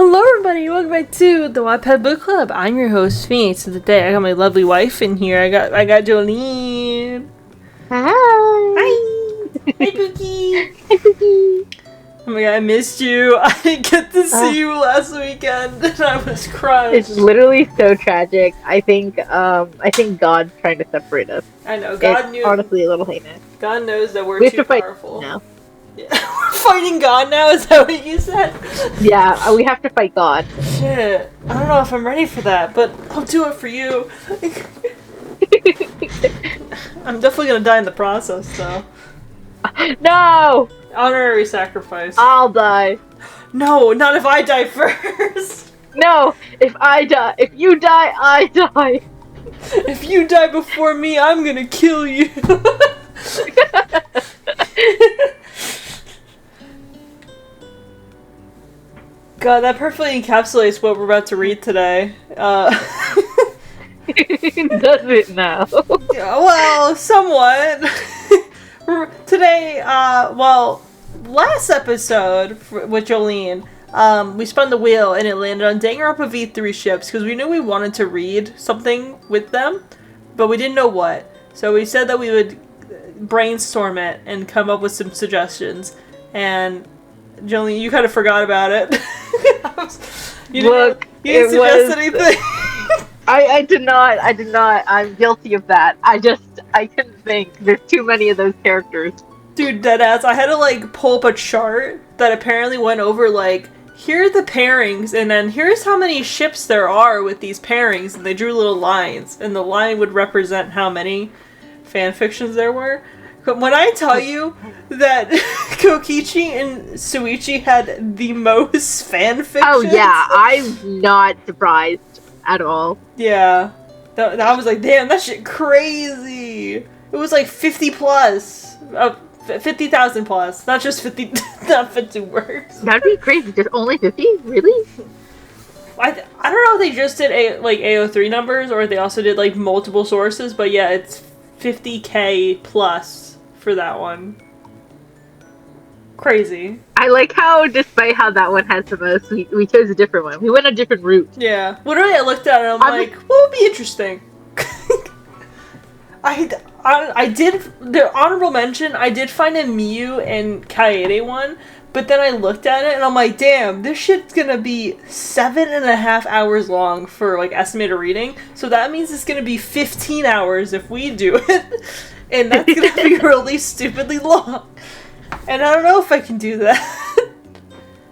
Hello everybody, welcome back to the Wattpad Book Club. I'm your host, Phoenix. So today I got my lovely wife in here. I got Joline. Hi! Hi! Hi Cookie! Hi, Cookie! Oh my god, I missed you. I didn't get to see you last weekend and I was crushed. It's literally so tragic. I think God's trying to separate us. I know, God knew. Honestly a little heinous. God knows that we're We have too to fight powerful. now. Yeah. We're fighting God now, is that what you said? Yeah, we have to fight God. Shit. I don't know if I'm ready for that, but I'll do it for you. I'm definitely gonna die in the process, though. No! Honorary sacrifice. I'll die. No, not if I die first. No! If you die, I die. If you die before me, I'm gonna kill you. God, that perfectly encapsulates what we're about to read today. Does it now? Well, somewhat. Today, last episode with Joline, we spun the wheel and it landed on Danganronpa V3 ships because we knew we wanted to read something with them, but we didn't know what. So we said that we would brainstorm it and come up with some suggestions. And Joline, you kind of forgot about it. You didn't suggest anything. I did not. I'm guilty of that. I couldn't think. There's too many of those characters. Dude, deadass, I had to, pull up a chart that apparently went over, here are the pairings, and then here's how many ships there are with these pairings, and they drew little lines, and the line would represent how many fanfictions there were. But when I tell you that Kokichi and Suichi had the most fanfictions... Oh yeah, I'm not surprised at all. Yeah. I was like, damn, that shit crazy! It was 50 plus. 50,000 plus. Not just 50, not 50 words. That'd be crazy. Just only 50? Really? I don't know if they just did AO3 numbers or if they also did multiple sources, but yeah, it's 50k plus for that one. Crazy. I like how, despite how that one has the most, we chose a different one. We went a different route. Yeah. Literally, I looked at it and I'm like, what would be interesting? I did, the honorable mention, I did find a Miyu and Kaede one, but then I looked at it and I'm like, damn, this shit's gonna be 7.5 hours long for estimated reading, so that means it's gonna be 15 hours if we do it, and that's gonna be really stupidly long. And I don't know if I can do that.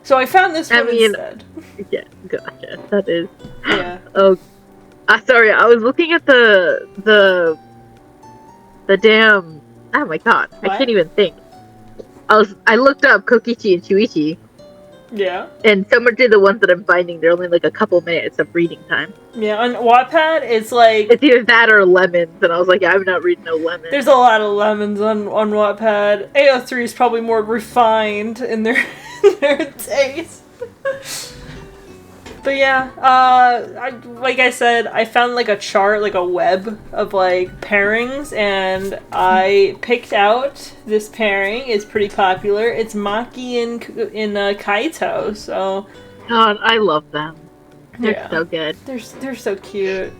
So I found this one instead. Yeah, gotcha. That is. Yeah. Oh, sorry, I was looking at the damn. Oh my god, what? I can't even think. I looked up Kokichi and Shuichi. Yeah. And similar to the ones that I'm finding, they're only a couple minutes of reading time. Yeah, on Wattpad, it's it's either that or lemons, and I was like, yeah, I'm not reading no lemons. There's a lot of lemons on Wattpad. AO3 is probably more refined in their taste. But yeah, like I said, I found a chart, a web of pairings, and I picked out this pairing. It's pretty popular. It's Maki and Kaito. So, God, I love them. They're so good. They're so cute.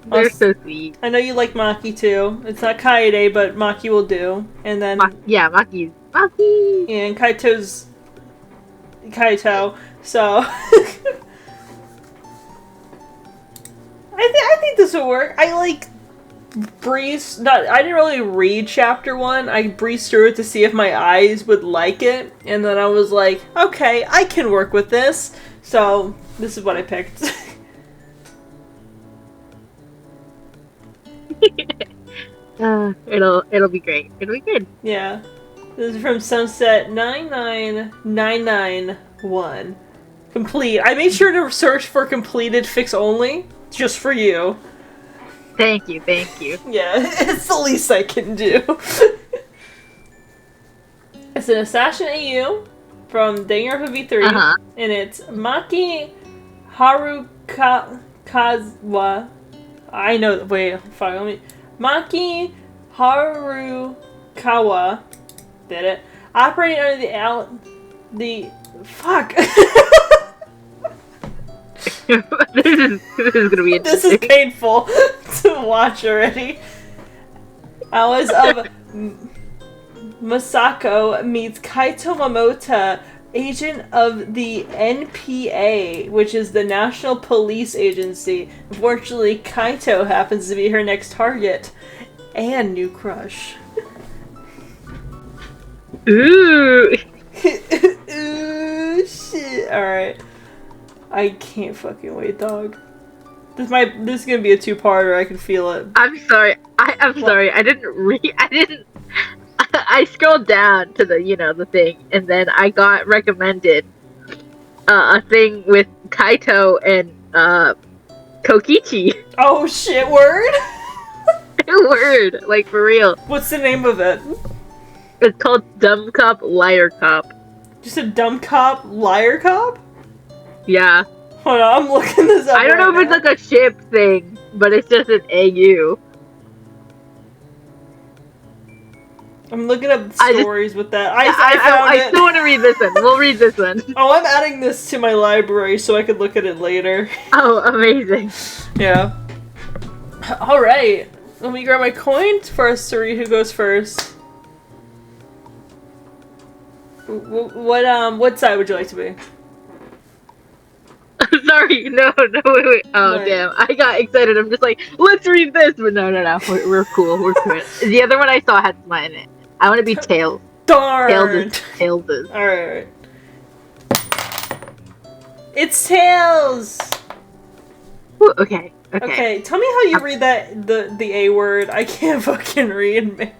They're so sweet. I know you like Maki too. It's not Kaede, but Maki will do. And then Maki. Yeah, and Kaito's Kaito. So. I think this will work. I breezed. I didn't really read chapter 1. I breezed through it to see if my eyes would like it, and then I was like, okay, I can work with this. So this is what I picked. It'll be great. It'll be good. Yeah. This is from Sunset 99991. Complete. I made sure to search for completed fix only. Just for you. Thank you. Yeah, it's the least I can do. It's an Assassin AU from Danganronpa V3, and it's Maki Harukawa. I know. Wait, fuck. Let me. Maki Harukawa did it. Operating under the fuck. this is gonna be This interesting. is painful to watch already. Hours of Masako meets Kaito Momota, agent of the NPA, which is the National Police Agency. Unfortunately, Kaito happens to be her next target and new crush. Ooh. Ooh, shit. Alright. I can't fucking wait, dog. This is gonna be a two-parter, I can feel it. I'm sorry. I'm sorry. I scrolled down to the thing, and then I got recommended a thing with Kaito and Kokichi. Oh shit, word? Word, like for real. What's the name of it? It's called Dumb Cop, Liar Cop. Just a dumb cop, liar cop? Yeah. Hold on, I'm looking this up. I don't know if it's like a ship thing, but it's just an AU. I'm looking up stories with that. I still want to read this one. We'll read this one. Oh, I'm adding this to my library so I could look at it later. Oh, amazing. Yeah. Alright. Let me grab my coins for us to read who goes first. What side would you like to be? Sorry, no, wait. Oh, Right. damn. I got excited. I'm just like, let's read this. But no. We're cool. We're cool. The other one I saw had smut in it. I want to be Tails. Darn! Tails is. Alright. It's Tails! Ooh, okay. Okay, tell me how you read that, the A word. I can't fucking read, man.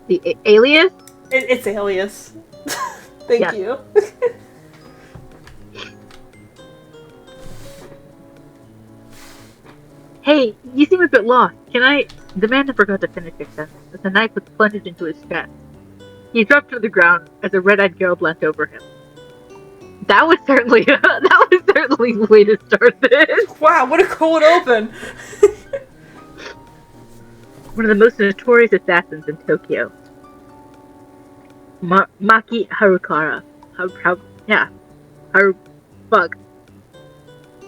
The alias? It's alias. Thank you. Hey, you seem a bit lost. The man forgot to finish his sentence as the knife was plunged into his chest. He dropped to the ground as a red-eyed girl leant over him. That was certainly the way to start this. Wow, what a cold open! One of the most notorious assassins in Tokyo. Maki Harukara. Fuck.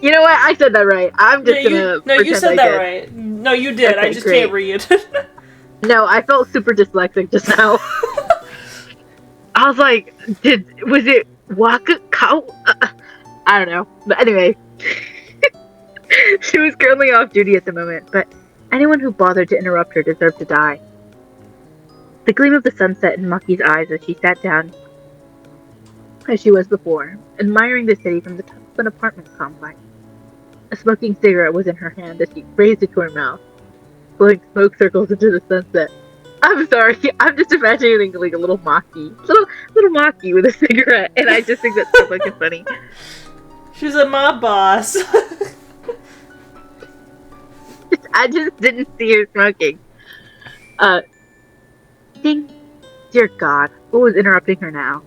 You know what? I said that right. I'm just gonna. No, you said that did. right. No, you did. Okay, I just great. can't read. No, I felt super dyslexic just now. I was like, was it Waka Cow? I don't know. But anyway. She was currently off duty at the moment, but anyone who bothered to interrupt her deserved to die. The gleam of the sunset in Maki's eyes as she sat down as she was before, admiring the city from the top of an apartment complex. A smoking cigarette was in her hand as she raised it to her mouth, blowing smoke circles into the sunset. I'm sorry, I'm just imagining like a little Maki. Little Maki with a cigarette, and I just think that's so fucking funny. She's a mob boss. I just didn't see her smoking. Ding. Dear God, what was interrupting her now?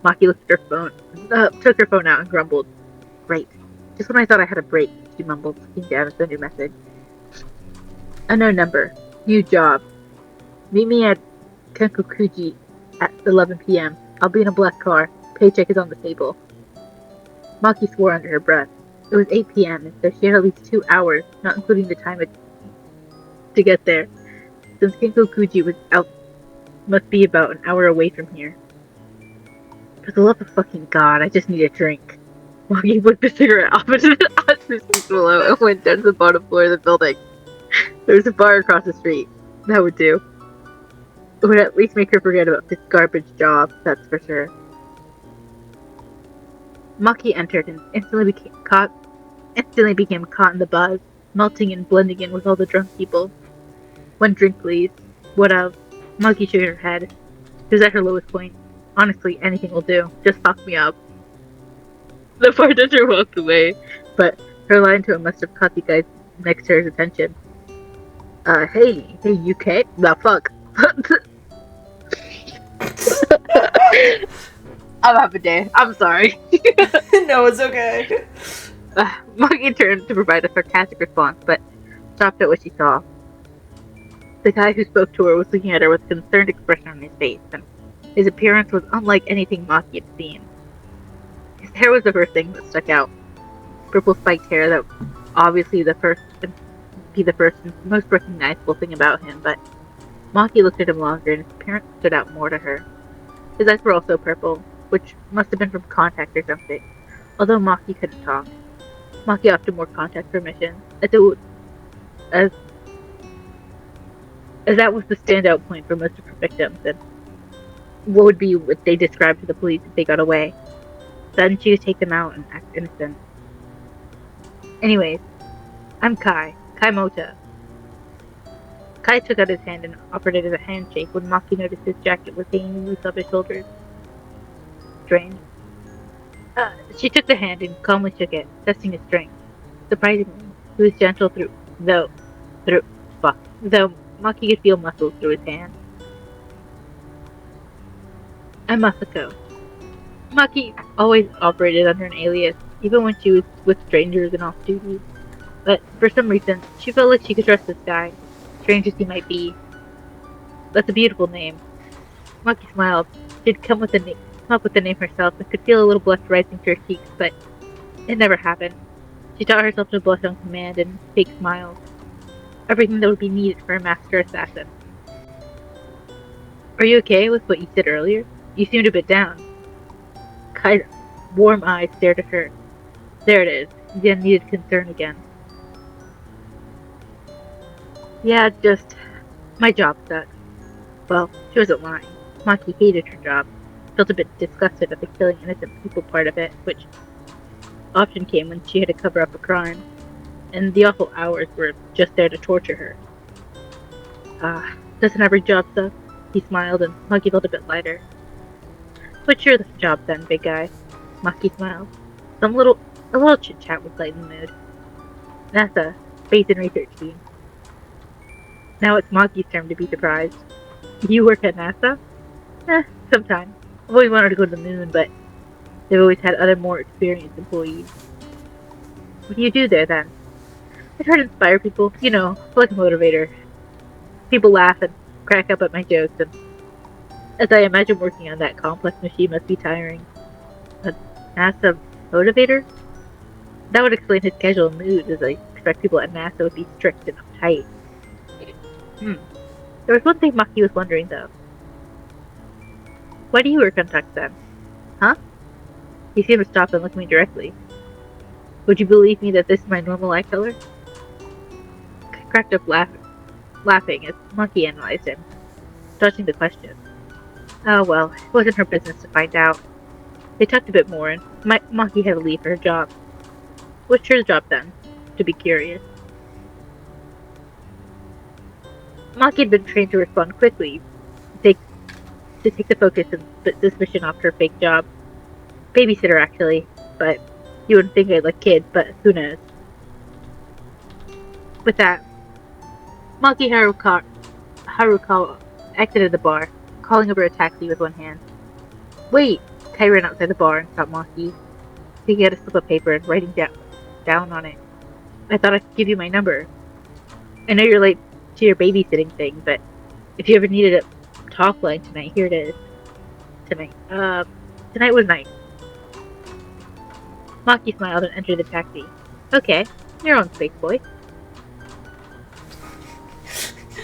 Maki looked at her phone, took her phone out and grumbled. Great. Just when I thought I had a break, she mumbled, looking down at the new message. Unknown number. New job. Meet me at Kenkokuji at 11 p.m. I'll be in a black car. Paycheck is on the table. Maki swore under her breath. It was 8 p.m., and so she had at least 2 hours, not including the time to get there. Since Kenkokuji was out, must be about an hour away from here. For the love of fucking God, I just need a drink. Maki flicked the cigarette off into the seat below and went down to the bottom floor of the building. There was a bar across the street. That would do. It would at least make her forget about this garbage job, that's for sure. Maki entered and instantly became caught in the buzz, melting and blending in with all the drunk people. One drink, please. What of? Maki shook her head. She was at her lowest point. Honestly, anything will do. Just fuck me up. The bartender walked away, but her line to him must have caught the guy next to her's attention. Hey, UK? The fuck? I'm having a day. I'm sorry. No, it's okay. Maki turned to provide a sarcastic response, but stopped at what she saw. The guy who spoke to her was looking at her with a concerned expression on his face, and his appearance was unlike anything Maki had seen. His hair was the first thing that stuck out. purple spiked hair that obviously the first and most recognizable thing about him, but Maki looked at him longer and his appearance stood out more to her. His eyes were also purple, which must have been from contact or something, although Maki couldn't talk. Maki often wore contact for missions, as that was the standout point for most of her victims, and what would be what they described to the police if they got away. Then she would take them out and act innocent. Anyways, I'm Kai Mota. Kai took out his hand and offered it as a handshake when Maki noticed his jacket was hanging loose off his shoulders. Strange. She took the hand and calmly shook it, testing his strength. Surprisingly, he was gentle though Maki could feel muscles through his hand. I'm Masako. Maki always operated under an alias, even when she was with strangers and off duty. But for some reason, she felt like she could trust this guy, strange as he might be. That's a beautiful name. Maki smiled. She'd come up with the name herself and could feel a little blush rising to her cheeks, but it never happened. She taught herself to blush on command and fake smiles. Everything that would be needed for a master assassin. Are you okay with what you said earlier? You seemed a bit down. Kai's warm eyes stared at her. There it is, the unneeded concern again. Yeah, just my job sucks. Well, she wasn't lying. Maki hated her job, felt a bit disgusted at the killing innocent people part of it, which often came when she had to cover up a crime, and the awful hours were just there to torture her. Doesn't every job suck? He smiled, and Maki felt a bit lighter. What's your job then, big guy? Maki smiled. A little chit-chat would lighten the mood. NASA, Space and Research Team. Now it's Maki's turn to be surprised. You work at NASA? Sometimes. I've always wanted to go to the moon, but they've always had other more experienced employees. What do you do there, then? I try to inspire people, like a motivator. People laugh and crack up at my jokes, and as I imagine working on that complex machine must be tiring. A NASA motivator? That would explain his casual mood, as I expect people at NASA would be strict and uptight. There was one thing Maki was wondering, though. Why do you wear contacts then? Huh? He seemed to stop and look at me directly. Would you believe me that this is my normal eye color? I cracked up laughing as Maki analyzed him, dodging the question. Oh well, it wasn't her business to find out. They talked a bit more, and Maki had to leave for her job. What's your job then? To be curious. Maki had been trained to respond quickly, to take the focus and suspicion off her fake job. Babysitter, actually, but you wouldn't think I'd like kids, but who knows. With that, Maki Harukawa exited the bar, calling over a taxi with one hand. Wait! Kai ran outside the bar and stopped Maki, taking out a slip of paper and writing down on it. I thought I could give you my number. I know you're late to your babysitting thing, but if you ever needed a talk line tonight, here it is. Tonight was nice. Maki smiled and entered the taxi. Okay, you're on, space boy.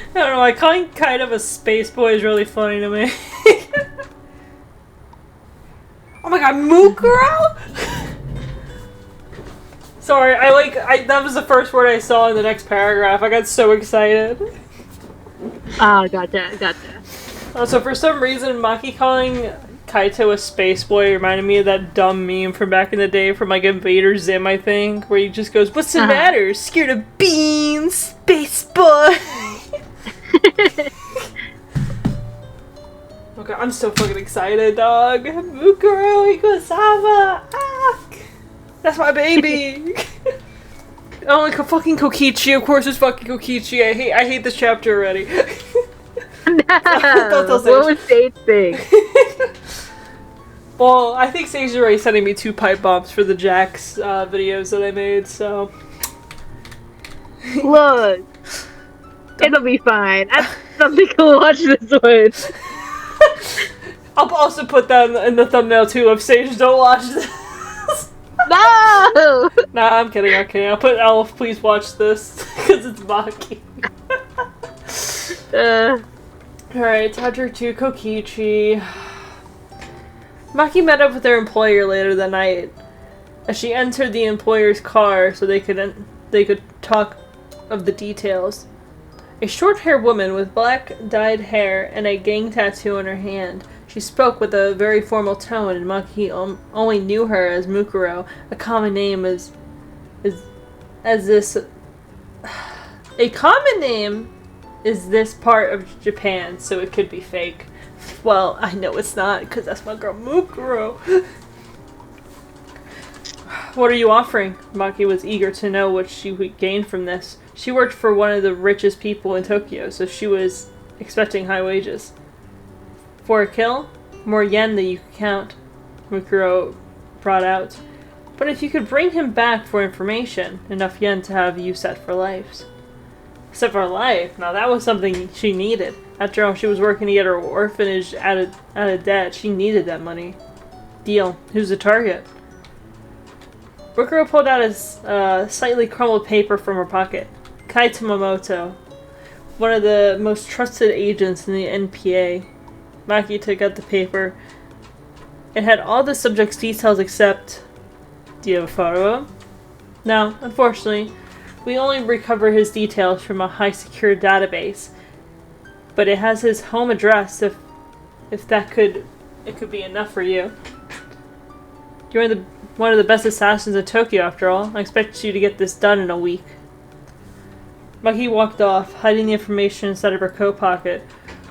I don't know, calling kind of a space boy is really funny to me. Oh my god, Mukuro? Sorry, that was the first word I saw in the next paragraph. I got so excited. Gotcha. Also, for some reason, Maki calling Kaito a space boy reminded me of that dumb meme from back in the day from Invader Zim, I think, where he just goes, "What's the matter? Scared of beans, space boy?" Okay, I'm so fucking excited, dog. Mukuro Ikusawa! That's my baby! Oh, like fucking Kokichi, of course it's fucking Kokichi. I hate this chapter already. No, don't tell Sage. What was Sage thing? Well, I think Sage is already sending me 2 pipe bombs for the Jax videos that I made, so... Look! It'll be fine. I don't think I'll watch this one. I'll also put that in the thumbnail too if Sage don't watch this. No! Nah, I'm kidding. Okay, I'll please watch this because it's Maki. Alright, Tadric to Kokichi. Maki met up with their employer later that night. As she entered the employer's car so they could talk of the details. A short-haired woman with black dyed hair and a gang tattoo on her hand. She spoke with a very formal tone, and Maki only knew her as Mukuro, a common name as this. A common name is this part of Japan, so it could be fake. Well, I know it's not, because that's my girl Mukuro. What are you offering? Maki was eager to know what she would gain from this. She worked for one of the richest people in Tokyo, so she was expecting high wages. For a kill? More yen than you could count, Mukuro brought out. But if you could bring him back for information, enough yen to have you set for life. Set for life? Now that was something she needed. After all, she was working to get her orphanage out of debt. She needed that money. Deal. Who's the target? Mukuro pulled out a slightly crumpled paper from her pocket. Kaito Momoto, one of the most trusted agents in the NPA. Maki took out the paper. It had all the subject's details except... Do you have a photo of him? No, unfortunately. We only recover his details from a high-secure database. But it has his home address if it could be enough for you. You're one of the best assassins in Tokyo, after all. I expect you to get this done in a week. Maki walked off, hiding the information inside of her coat pocket.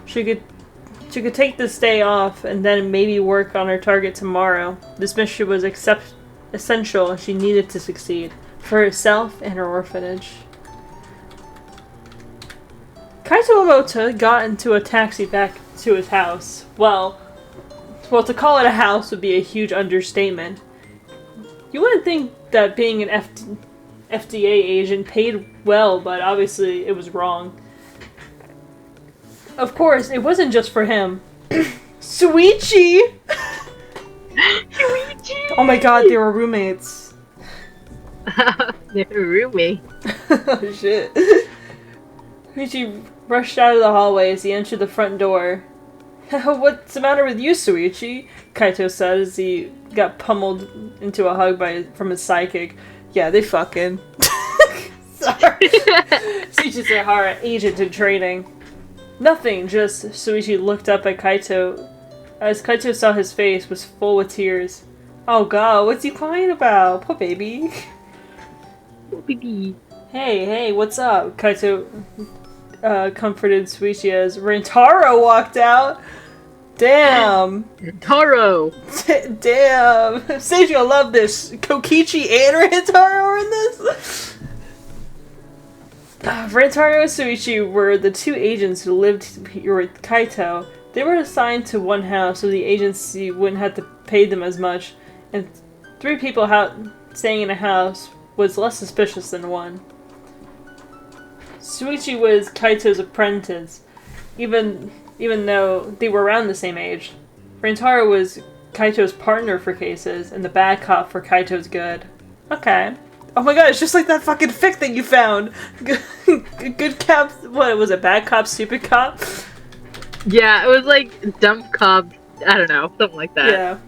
She could take this day off and then maybe work on her target tomorrow. This mission was essential and she needed to succeed. For herself and her orphanage. Kaito Momota got into a taxi back to his house. Well, to call it a house would be a huge understatement. You wouldn't think that being an FDA agent paid well, but obviously it was wrong. Of course, it wasn't just for him. Suichi! Suichi! Oh my god, they were roommates. They're roommates. Oh shit. Suichi rushed out of the hallway as he entered the front door. What's the matter with you, Suichi? Kaito said as he got pummeled into a hug from his sidekick. Yeah, they fucking. Sorry. Suichi's a horror agent in training. Nothing, just Suichi looked up at Kaito. As Kaito saw his face was full with tears. Oh god, what's he crying about? Poor baby. Poor baby. Hey, what's up? Kaito comforted Suichi as Rentaro walked out. Damn. Rentaro. Damn. Seiji will love this. Kokichi and Rentaro are in this? Rentaro and Suichi were the two agents who lived here with Kaito. They were assigned to one house so the agency wouldn't have to pay them as much, and 3 people staying in a house was less suspicious than one. Suichi was Kaito's apprentice, even though they were around the same age. Rentaro was Kaito's partner for cases, and the bad cop for Kaito's good. Okay. Oh my god, it's just like that fucking fic thing you found! Good cop, what was it, bad cop, stupid cop? Yeah, it was like dumb cop, I don't know, something like that. Yeah.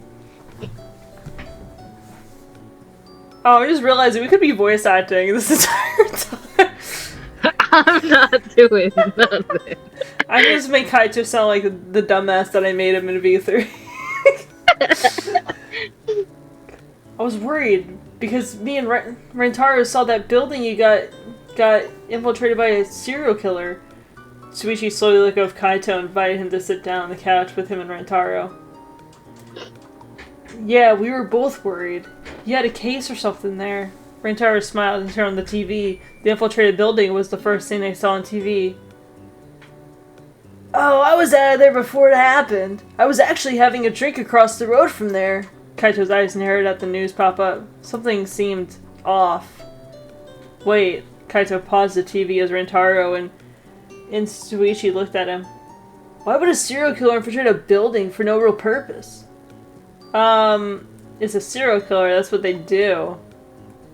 Oh, I just realized we could be voice acting this entire time. I'm not doing nothing. I just make Kaito sound like the dumbass that I made him in V3. I was worried because me and Rentaro saw that building you got infiltrated by a serial killer. Suichi slowly looked over Kaito and invited him to sit down on the couch with him and Rentaro. Yeah, we were both worried. You had a case or something there. Rentaro smiled and turned on the TV. The infiltrated building was the first thing they saw on TV. Oh, I was out of there before it happened. I was actually having a drink across the road from there. Kaito's eyes narrowed at the news pop up. Something seemed off. Wait, Kaito paused the TV as Rentaro and Suichi looked at him. Why would a serial killer infiltrate a building for no real purpose? is a serial killer. That's what they do.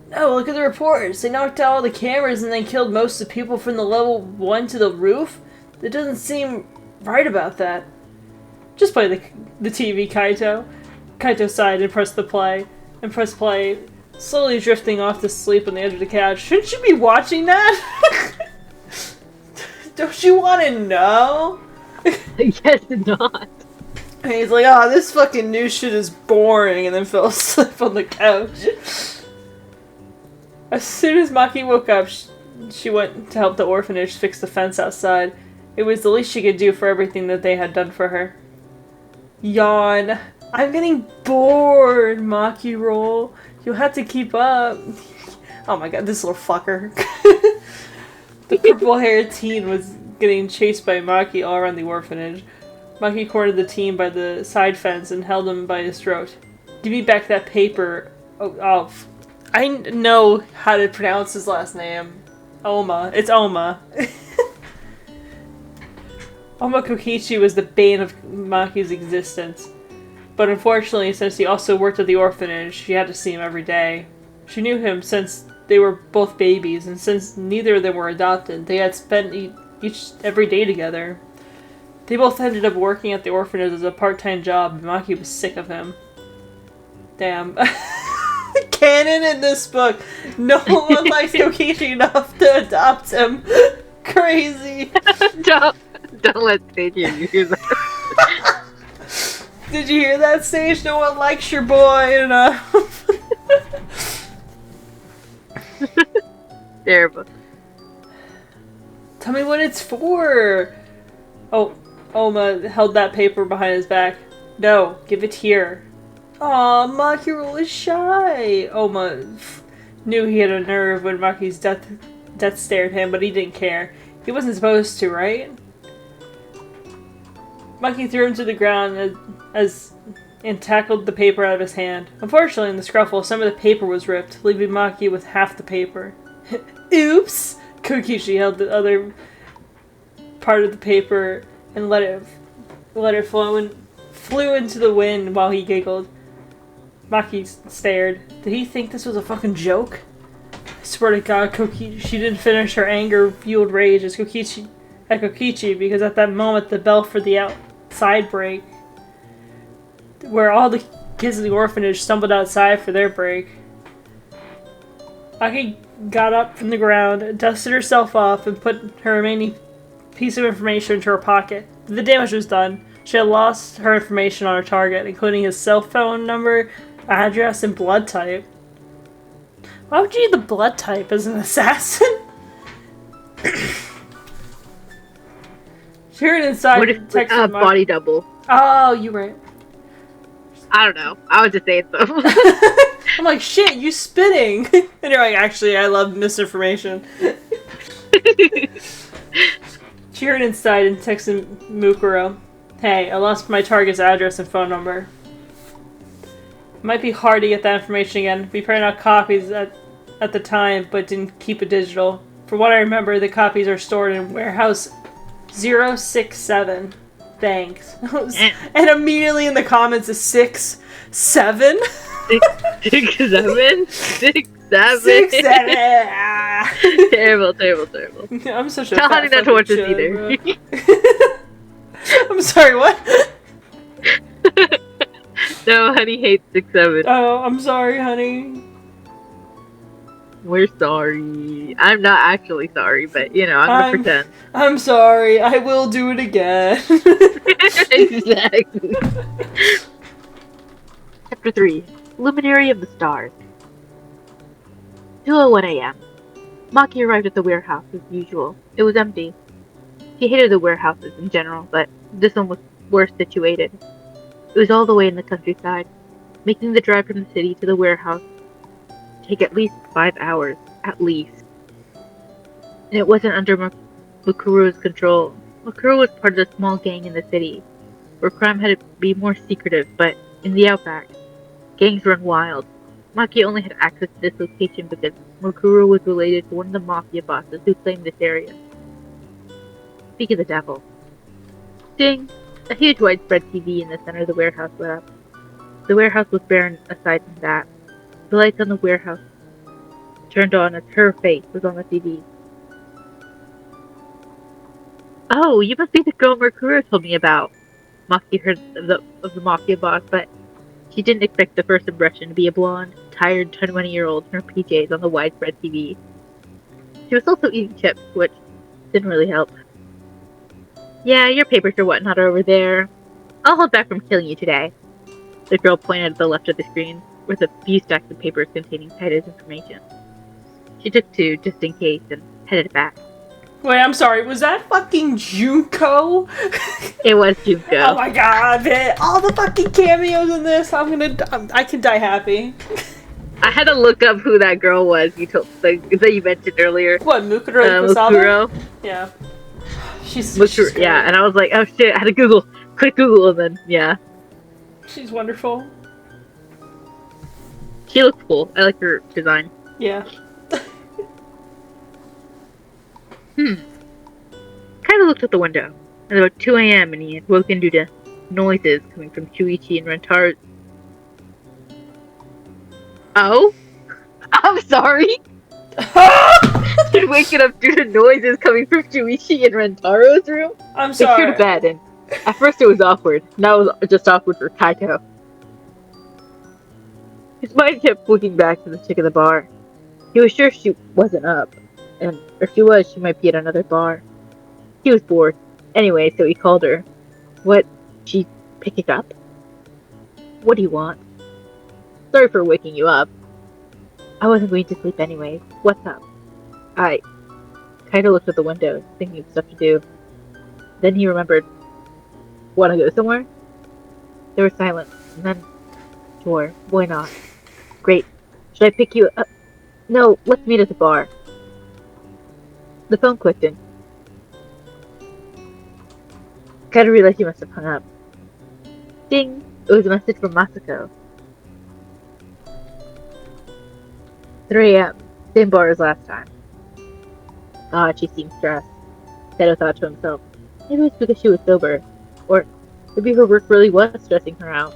No, look at the reports. They knocked out all the cameras and then killed most of the people from the level 1 to the roof? That doesn't seem right about that. Just play the TV, Kaito. Kaito sighed and pressed play, slowly drifting off to sleep on the edge of the couch. Shouldn't you be watching that? Don't you want to know? I guess not. And he's like, oh, this fucking new shit is boring, and then fell asleep on the couch. As soon as Maki woke up, she went to help the orphanage fix the fence outside. It was the least she could do for everything that they had done for her. Yawn. I'm getting bored, Maki roll. You'll have to keep up. Oh my god, this little fucker. The purple-haired teen was getting chased by Maki all around the orphanage. Maki cornered the teen by the side fence and held him by his throat. Give me back that paper. Oh, I know how to pronounce his last name. Oma. It's Oma. Oma Kokichi was the bane of Maki's existence. But unfortunately, since he also worked at the orphanage, she had to see him every day. She knew him since they were both babies, and since neither of them were adopted, they had spent every day together. They both ended up working at the orphanage as a part-time job, and Maki was sick of him. Damn. Canon in this book. No one likes Kokichi enough to adopt him. Crazy. Don't let Stadia hear that. Did you hear that, Sage? No one likes your boy enough. Terrible. Tell me what it's for. Oh, Oma held that paper behind his back. No, give it here. Aw, Makiro is shy. Oma knew he had a nerve when Maki's death stared him, but he didn't care. He wasn't supposed to, right? Maki threw him to the ground and tackled the paper out of his hand. Unfortunately, in the scruffle, some of the paper was ripped, leaving Maki with half the paper. Oops! Kokichi held the other part of the paper and let it flew into the wind while he giggled. Maki stared. Did he think this was a fucking joke? I swear to God, Kokichi, she didn't finish her anger-fueled rage at Kokichi because at that moment the bell for the outside break, where all the kids in the orphanage stumbled outside for their break. Maki got up from the ground, dusted herself off, and put her remaining piece of information into her pocket. The damage was done. She had lost her information on her target, including his cell phone number, address, and blood type. Why would you need the blood type as an assassin? She heard inside. What if body double? Oh, you right. I don't know. I was just saying so. I'm like, shit, you spitting. And you're like, actually, I love misinformation. She heard inside and texted Mukuro. Hey, I lost my target's address and phone number. It might be hard to get that information again. We printed out copies at the time, but didn't keep it digital. For what I remember, the copies are stored in warehouse 067. Thanks. And immediately in the comments is 6, 7. 6, 7? 6, 7. 6, 7. Ah. Terrible. I'm such a Tell Honey not to watch this either. I'm sorry, what? No, Honey hates 6, 7. Oh, I'm sorry, honey. We're sorry. I'm not actually sorry, but you know, I'm gonna pretend. I'm sorry. I will do it again. Exactly. Chapter 3. Luminary of the Stars. 2:01 a.m. Maki arrived at the warehouse as usual. It was empty. She hated the warehouses in general, but this one was worse situated. It was all the way in the countryside, making the drive from the city to the warehouse take at least 5 hours, at least. And it wasn't under Mukuru's control. Mukuru was part of the small gang in the city, where crime had to be more secretive, but in the outback, gangs run wild. Maki only had access to this location because Mukuru was related to one of the mafia bosses who claimed this area. Speak of the devil. Ding! A huge widespread TV in the center of the warehouse lit up. The warehouse was barren aside from that. The lights on the warehouse turned on as her face was on the TV. Oh, you must be the girl Mercuro told me about. Maki heard of the mafia boss, but she didn't expect the first impression to be a blonde, tired 20-year-old in her PJs on the widespread TV. She was also eating chips, which didn't really help. Yeah, your papers or whatnot are over there. I'll hold back from killing you today. The girl pointed at the left of the screen, with a few stacks of papers containing Kaito's information. She took two, just in case, and headed back. Wait, I'm sorry, was that fucking Junko? It was Junko. Oh my god, man. All the fucking cameos in this, I can die happy. I had to look up who that girl was that you mentioned earlier. What, Mukuro? Yeah. She's great. Yeah, and I was like, oh shit, I had to quick Google, and then, yeah. She's wonderful. She looks cool. I like her design. Yeah. Kind of looked out the window. At about 2 a.m. and he had woken due to noises coming from Shuichi and Rentaro's. Oh? I'm sorry? He'd waken up due to noises coming from Shuichi and Rentaro's room? I'm sorry. They threw to bed, and at first it was awkward. Now it was just awkward for Kaito. His mind kept looking back to the chick at the bar. He was sure she wasn't up, and if she was, she might be at another bar. He was bored. Anyway, so he called her. What? She pick it up? What do you want? Sorry for waking you up. I wasn't going to sleep anyway. What's up? Kaito looked at the window, thinking of stuff to do. Then he remembered. Wanna go somewhere? There was silence, and then... Sure, why not? Great. Should I pick you up? No, let's meet at the bar. The phone clicked in. Kaito realized he must have hung up. Ding! It was a message from Masako. 3 a.m. Same bar as last time. God, she seemed stressed. Kaito thought to himself. Maybe it's because she was sober. Or maybe her work really was stressing her out.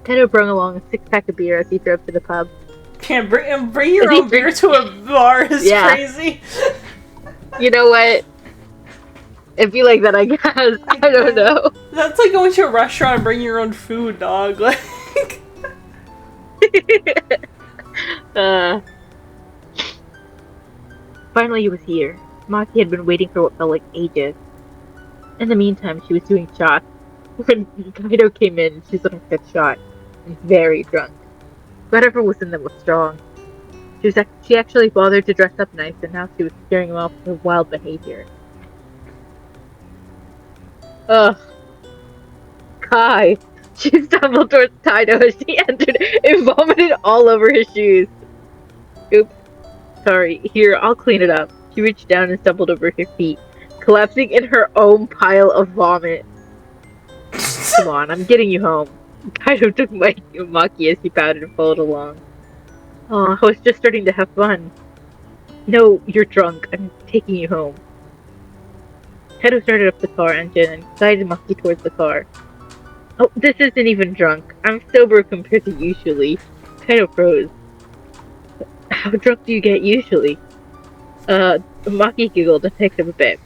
Kaito brought along a 6-pack of beer as he drove to the pub. Yeah, bring your own beer to a bar is crazy. You know what? It'd be like that, I guess. I don't know. That's like going to a restaurant and bring your own food, dog. Like... Finally he was here. Maki had been waiting for what felt like ages. In the meantime, she was doing shots. When Kaito came in, she was on her 5th shot, and very drunk. Whatever was in them was strong. She actually bothered to dress up nice, and now she was scaring him off with her wild behavior. Ugh. Kai! She stumbled towards Kaito as she entered and vomited all over his shoes. Oops. Sorry. Here, I'll clean it up. She reached down and stumbled over her feet, collapsing in her own pile of vomit. Come on, I'm getting you home. Kaito took Maki as he pouted and followed along. Aw, I was just starting to have fun. No, you're drunk. I'm taking you home. Kaito started up the car engine and guided Maki towards the car. Oh, this isn't even drunk. I'm sober compared to usually. Kaito froze. How drunk do you get usually? Maki giggled and picked up a bit.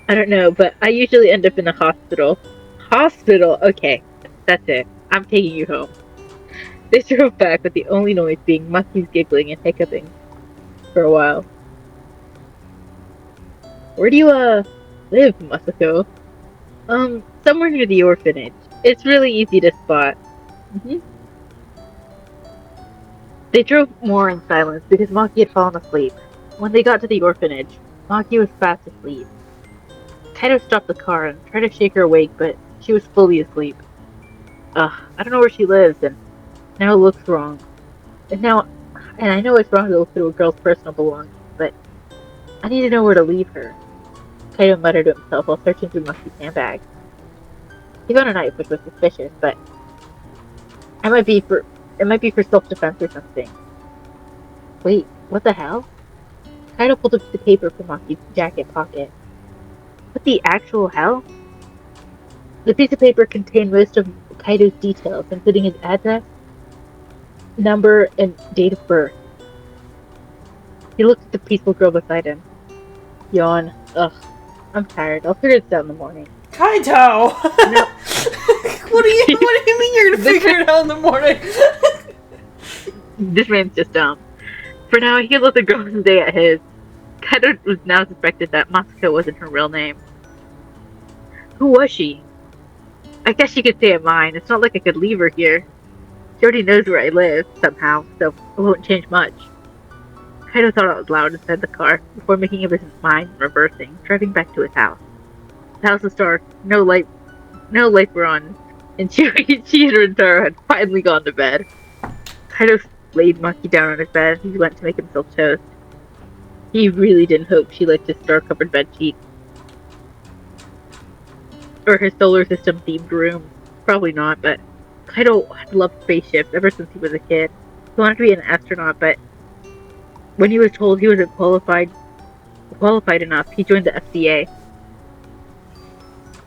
I don't know, but I usually end up in a hospital. Hospital? Okay, that's it. I'm taking you home. They drove back with the only noise being Maki's giggling and hiccuping for a while. Where do you, live, Masako? Somewhere near the orphanage. It's really easy to spot. They drove more in silence because Maki had fallen asleep. When they got to the orphanage, Maki was fast asleep. Kaito stopped the car and tried to shake her awake, but she was fully asleep. I don't know where she lives, and now it looks wrong. And I know it's wrong to look through a girl's personal belongings, but I need to know where to leave her. Kaito muttered to himself while searching through Maki's handbag. He found a knife, which was suspicious, but it might be for self-defense or something. Wait, what the hell? Kaito pulled a piece of paper from Maki's jacket pocket. What the actual hell? The piece of paper contained most of Kaito's details, including his address, number, and date of birth. He looked at the peaceful girl beside him. Yawn. Ugh. I'm tired. I'll figure this out in the morning. Kaito! No. What do you mean you're gonna figure it out in the morning? This man's just dumb. For now, he let the girl stay at his. Kaito was now suspected that Masako wasn't her real name. Who was she? I guess she could stay at mine. It's not like I could leave her here. She already knows where I live, somehow, so it won't change much. Kaito thought out loud inside the car, before making up his mind and reversing, driving back to his house. The house was dark, no lights were on, and she and Rintaro had finally gone to bed. Kaito laid Maki down on his bed as he went to make himself toast. He really didn't hope she liked his star-covered bedsheets. Or his solar system-themed room. Probably not, but Kaito had loved spaceships ever since he was a kid. He wanted to be an astronaut, but when he was told he wasn't qualified enough, he joined the FDA.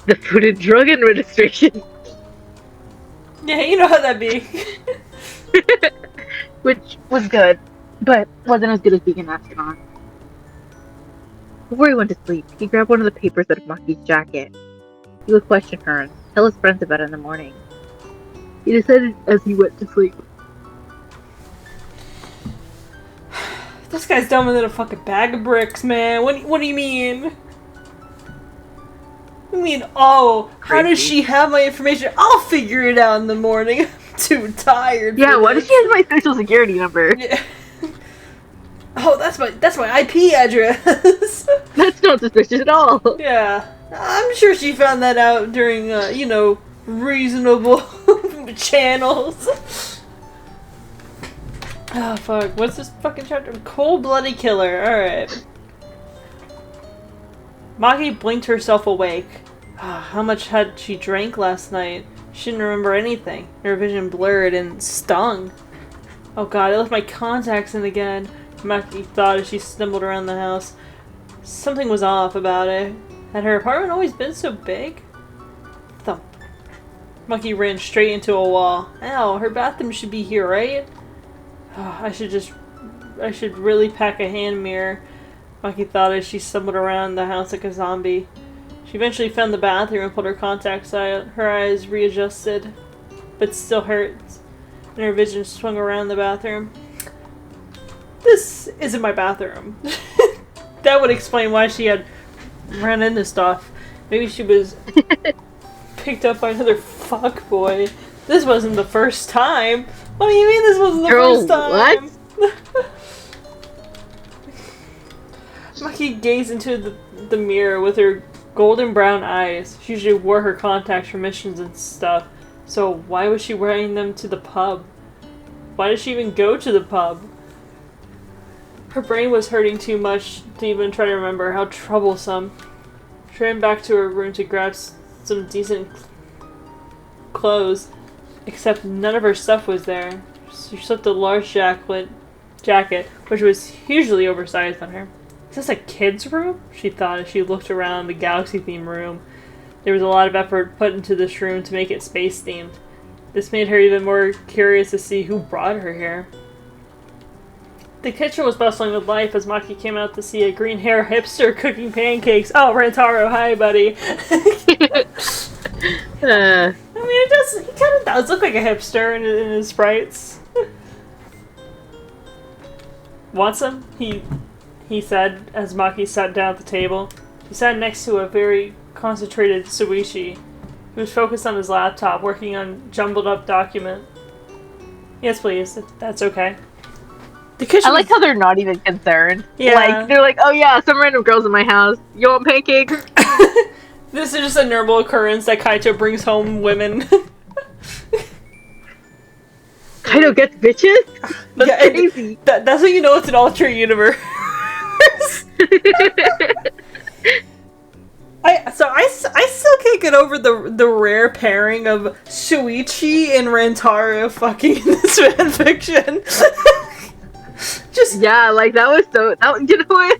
The Food and Drug Administration. Yeah, you know how that be. Which was good, but wasn't as good as being an astronaut. Before he went to sleep, he grabbed one of the papers out of Maki's jacket. He would question her and tell his friends about it in the morning. He decided as he went to sleep. This guy's dumber than a fucking bag of bricks, man. What do you mean? I mean, how does she have my information? I'll figure it out in the morning. I'm too tired. Yeah, why does she have my social security number? Yeah. Oh, that's my IP address. That's not suspicious at all. Yeah, I'm sure she found that out during, reasonable channels. Oh, fuck. What's this fucking chapter? Cold-blooded killer. Alright. Maki blinked herself awake. How much had she drank last night? She didn't remember anything. Her vision blurred and stung. Oh god, I left my contacts in again. Maki thought as she stumbled around the house. Something was off about it. Had her apartment always been so big? Thump. Maki ran straight into a wall. Ow, her bathroom should be here, right? I should really pack a hand mirror. Maki thought as she stumbled around the house like a zombie. She eventually found the bathroom and pulled her contacts out. Her eyes readjusted, but still hurts, and her vision swung around the bathroom. This isn't my bathroom. That would explain why she had ran into stuff. Maybe she was picked up by another fuckboy. This wasn't the first time. What do you mean this wasn't the first time? What? Maki gazed into the mirror with her golden brown eyes. She usually wore her contacts for missions and stuff. So why was she wearing them to the pub? Why did she even go to the pub? Her brain was hurting too much to even try to remember. How troublesome. She ran back to her room to grab some decent clothes, except none of her stuff was there. She slipped a large jacket, which was hugely oversized on her. Is this a kid's room? She thought as she looked around the galaxy-themed room. There was a lot of effort put into this room to make it space-themed. This made her even more curious to see who brought her here. The kitchen was bustling with life as Maki came out to see a green-hair hipster cooking pancakes. Oh, Rantaro, hi, buddy. I mean, he kind of does look like a hipster in his sprites. Want some? He said as Maki sat down at the table. He sat next to a very concentrated Suishi. He was focused on his laptop, working on jumbled up document. Yes, please. That's okay. The kitchen. I like how they're not even concerned. Yeah. Like, they're like, oh yeah, some random girls in my house. You want pancakes? This is just a normal occurrence that Kaito brings home women. Kaito gets bitches? That's crazy. That's how you know it's an alternate universe. I still can't get over the rare pairing of Shuichi and Rantaro fucking in this fanfiction. Just yeah, like that was you know what?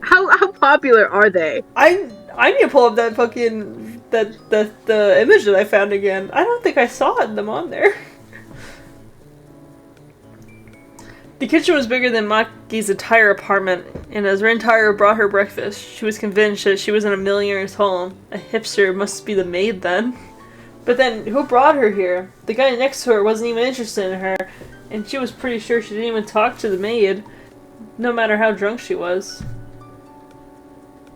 How popular are they? I need to pull up that fucking the image that I found again. I don't think I saw them on there. The kitchen was bigger than Maki's entire apartment, and as Rentaro brought her breakfast, she was convinced that she was in a millionaire's home. A hipster must be the maid then. But then, who brought her here? The guy next to her wasn't even interested in her, and she was pretty sure she didn't even talk to the maid, no matter how drunk she was.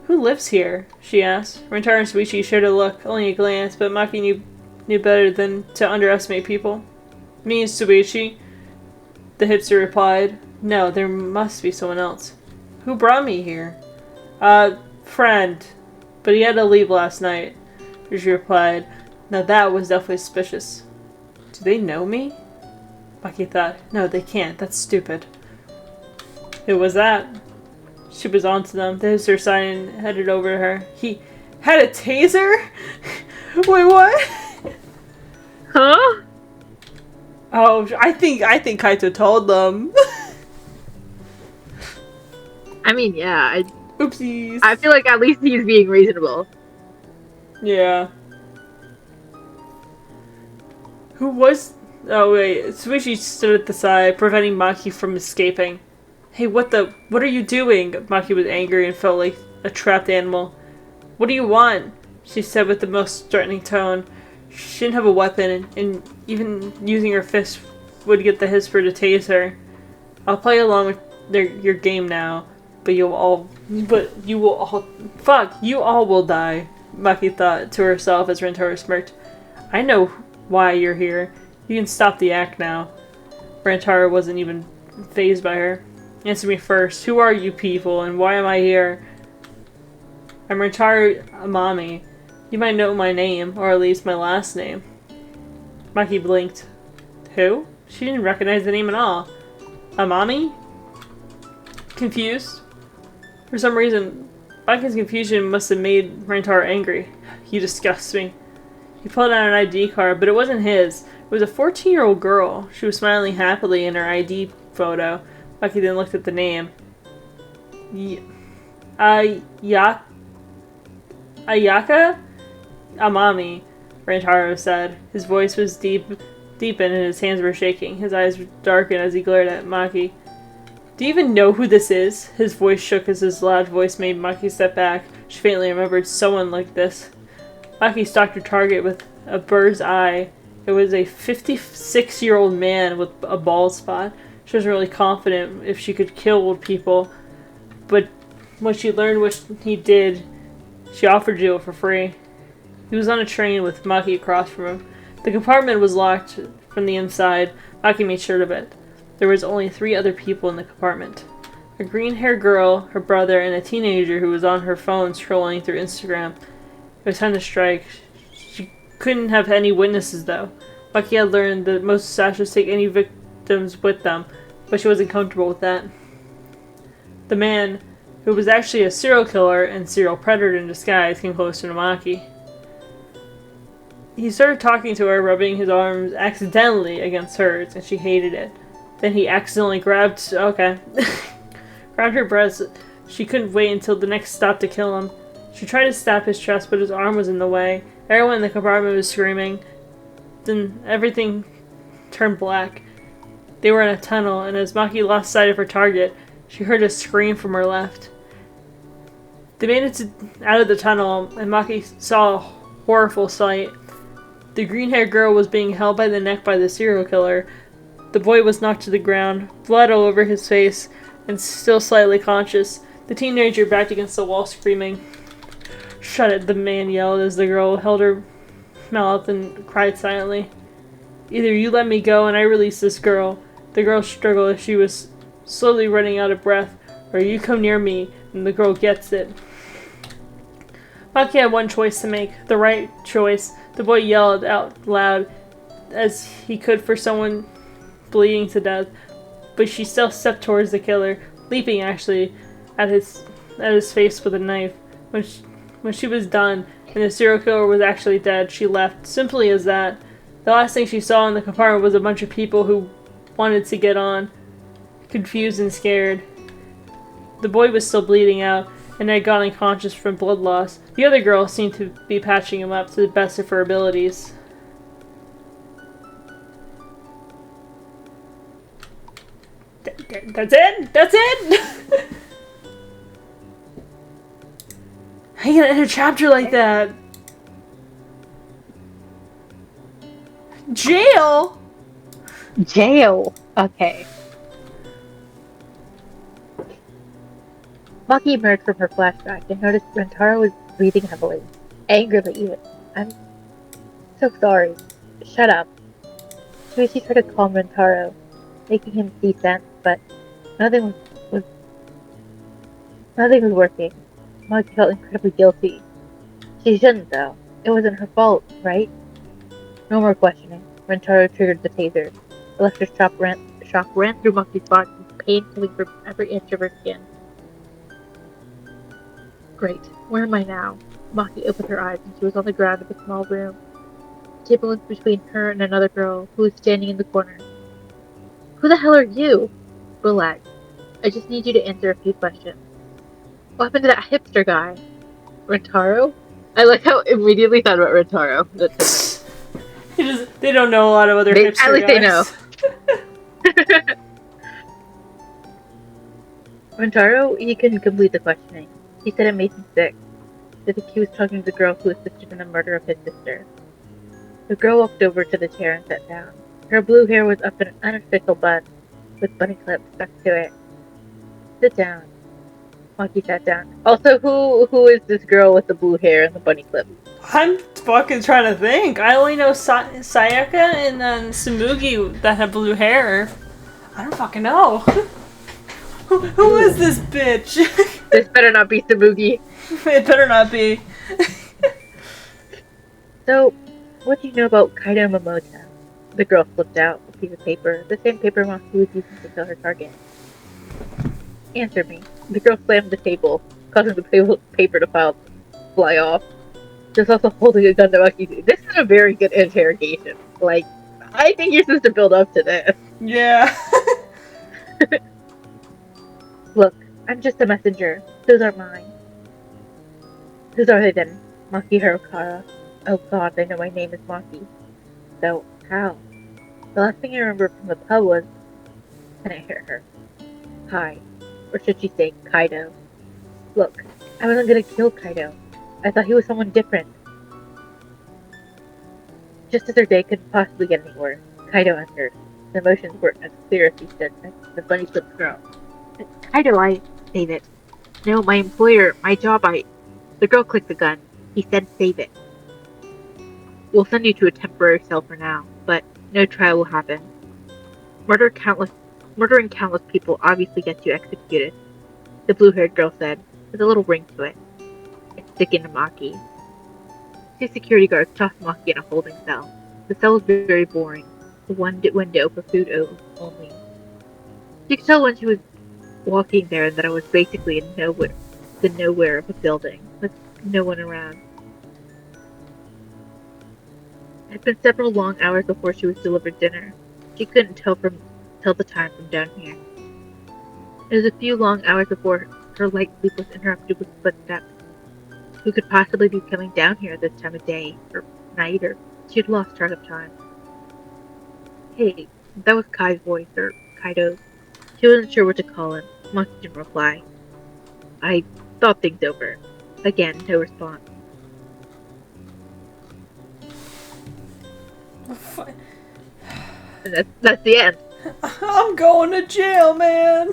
Who lives here? She asked. Rentaro and Suichi shared a look, only a glance, but Maki knew better than to underestimate people. Me and Suichi, the hipster replied. No, there must be someone else. Who brought me here? Friend. But he had to leave last night, she replied. Now that was definitely suspicious. Do they know me? Maki thought. No, they can't. That's stupid. Who was that? She was onto them. The hipster sighed and headed over to her. He had a taser? Wait, what? Huh? Oh, I think Kaito told them. I mean, yeah. Oopsies. I feel like at least he's being reasonable. Yeah. Who was... Oh, wait. Suichi stood at the side, preventing Maki from escaping. Hey, what are you doing? Maki was angry and felt like a trapped animal. What do you want? She said with the most threatening tone. She didn't have a weapon, and even using her fist would get the hipster to tase her. I'll play along with your game now, but you all will die, Maki thought to herself as Rentaro smirked. I know why you're here. You can stop the act now. Rentaro wasn't even fazed by her. Answer me first. Who are you people, and why am I here? I'm Rentaro Amami. You might know my name, or at least my last name. Maki blinked. Who? She didn't recognize the name at all. Amami? Confused? For some reason, Maki's confusion must have made Rentaro angry. You disgust me. He pulled out an ID card, but it wasn't his. It was a 14-year-old girl. She was smiling happily in her ID photo. Maki then looked at the name. Ayaka Amami, Rentaro said. His voice was deepened and his hands were shaking. His eyes darkened as he glared at Maki. Do you even know who this is? His voice shook as his loud voice made Maki step back. She faintly remembered someone like this. Maki stalked her target with a bird's eye. It was a 56-year-old man with a bald spot. She wasn't really confident if she could kill old people, but when she learned what he did, she offered to do it for free. He was on a train with Maki across from him. The compartment was locked from the inside. Maki made sure of it. There was only 3 other people in the compartment. A green-haired girl, her brother, and a teenager who was on her phone scrolling through Instagram. It was time to strike. She couldn't have any witnesses, though. Maki had learned that most assassins take any victims with them, but she wasn't comfortable with that. The man, who was actually a serial killer and serial predator in disguise, came closer to Maki. He started talking to her, rubbing his arms accidentally against hers, and she hated it. Then he accidentally grabbed her breast. She couldn't wait until the next stop to kill him. She tried to stab his chest, but his arm was in the way. Everyone in the compartment was screaming. Then everything turned black. They were in a tunnel, and as Maki lost sight of her target, she heard a scream from her left. They made it out of the tunnel, and Maki saw a horrible sight. The green-haired girl was being held by the neck by the serial killer. The boy was knocked to the ground, blood all over his face, and still slightly conscious. The teenager backed against the wall screaming. Shut it, the man yelled as the girl held her mouth and cried silently. Either you let me go and I release this girl. The girl struggled as she was slowly running out of breath, or you come near me and the girl gets it. Maki had one choice to make, the right choice. The boy yelled out loud as he could for someone bleeding to death, but she still stepped towards the killer, leaping actually at his face with a knife. When she was done and the serial killer was actually dead, she left, simply as that. The last thing she saw in the compartment was a bunch of people who wanted to get on, confused and scared. The boy was still bleeding out, and had gone unconscious from blood loss. The other girl seemed to be patching him up to the best of her abilities. That's it? That's it? How you gonna end a chapter like that? Jail? Jail. Okay. Maki emerged from her flashback and noticed Rentaro was breathing heavily, angrily even. I'm so sorry. Shut up. Tracy tried to calm Rentaro, making him see sense, but nothing was working. Maki felt incredibly guilty. She shouldn't, though. It wasn't her fault, right? No more questioning. Rentaro triggered the taser. Electric shock ran through Maki's body, pain coming from every inch of her skin. Great. Where am I now? Maki opened her eyes and she was on the ground of a small room. The table was between her and another girl who was standing in the corner. Who the hell are you? Relax. I just need you to answer a few questions. What happened to that hipster guy? Rentaro? I like how immediately thought about Rentaro. They don't know a lot of other hipster guys. At least they know. Rentaro, he couldn't complete the questioning. He said it made him sick. I think he was talking to the girl who assisted in the murder of his sister. The girl walked over to the chair and sat down. Her blue hair was up in an unofficial bun, with bunny clips stuck to it. Sit down. Maki sat down. Also, who is this girl with the blue hair and the bunny clips? I'm fucking trying to think. I only know Sayaka and then Tsumugi that have blue hair. I don't fucking know. Who is this bitch? This better not be Tsumugi. It better not be. So, what do you know about Kaito Momota? The girl flipped out a piece of paper, the same paper Maki was using to kill her target. Answer me. The girl slammed the table, causing the paper to fly off. Just also holding a gun to Maki. This is a very good interrogation. Like, I think you're supposed to build up to this. Yeah. Look, I'm just a messenger. Those aren't mine. Whose are they then? Maki Hirokara. Oh god, I know my name is Maki. So, how? The last thing I remember from the pub was... Can I hear her? Hi. Or should she say, Kaito? Look, I wasn't gonna kill Kaito. I thought he was someone different. Just as her day couldn't possibly get any worse, Kaito entered. The emotions weren't as clear as he stood next to the bunny clipped girl. Kaito, I... Save it. No, my employer, my job, The girl clicked the gun. He said save it. We'll send you to a temporary cell for now, but no trial will happen. Murdering countless people obviously gets you executed, the blue-haired girl said, with a little ring to it. It's sticking to Maki. Two security guards tossed Maki in a holding cell. The cell was very boring, the one window for food only. You could tell when she was walking there that it was basically in the nowhere of a building, with no one around. It had been several long hours before she was delivered dinner. She couldn't tell the time from down here. It was a few long hours before her light sleep was interrupted with footsteps. Who could possibly be coming down here at this time of day, or night, or she had lost track of time. Hey, that was Kai's voice, or Kaito's. She wasn't sure what to call him. Maki didn't reply. I thought things over. Again, no response. And that's the end. I'm going to jail, man.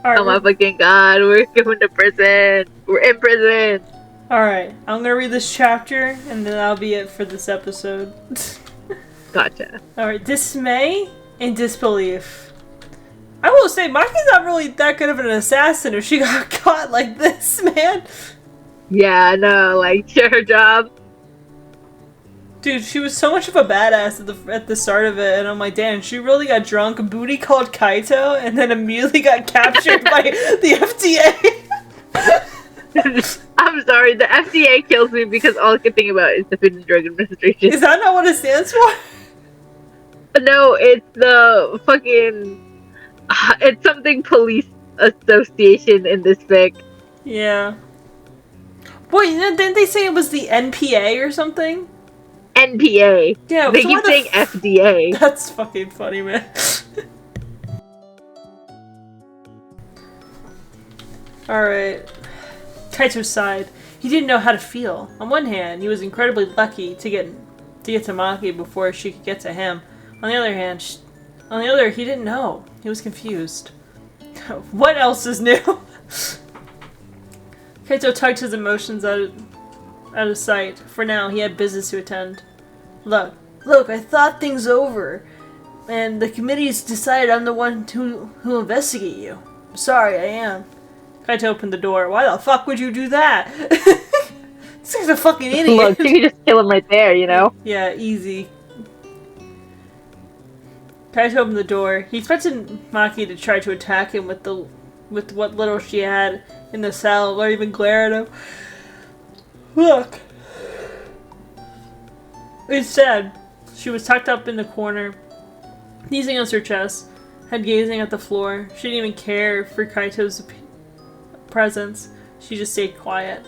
Oh my fucking god, we're going to prison. We're in prison. Alright, I'm gonna read this chapter, and then that'll be it for this episode. Gotcha. Alright, dismay and disbelief. I will say, Maki's not really that good of an assassin if she got caught like this, man. Yeah, no, like, her job. Dude, she was so much of a badass at the start of it, and I'm like, damn, she really got drunk, booty called Kaito, and then immediately got captured by the FDA. I'm sorry, the FDA kills me because all I can think about is the Food and Drug Administration. Is that not what it stands for? No, it's the fucking... it's something police... association in this fic. Yeah. Wait, didn't they say it was the NPA or something? NPA. Yeah, They so keep saying FDA. That's fucking funny, man. Alright. Kaito sighed. He didn't know how to feel. On one hand, he was incredibly lucky to get to Maki before she could get to him. On the other hand, he didn't know. He was confused. What else is new? Kaito tugged his emotions out of sight. For now, he had business to attend. Look, I thought things over, and the committee's decided I'm the one who'll investigate you. I'm sorry, I am. Kaito opened the door. Why the fuck would you do that? This guy's a fucking idiot. Look, you could just kill him right there, you know? Yeah, easy. Kaito opened the door. He expected Maki to try to attack him with what little she had in the cell, or even glare at him. Look. Instead, she was tucked up in the corner, kneeling on her chest, head gazing at the floor. She didn't even care for Kaito's presence. She just stayed quiet.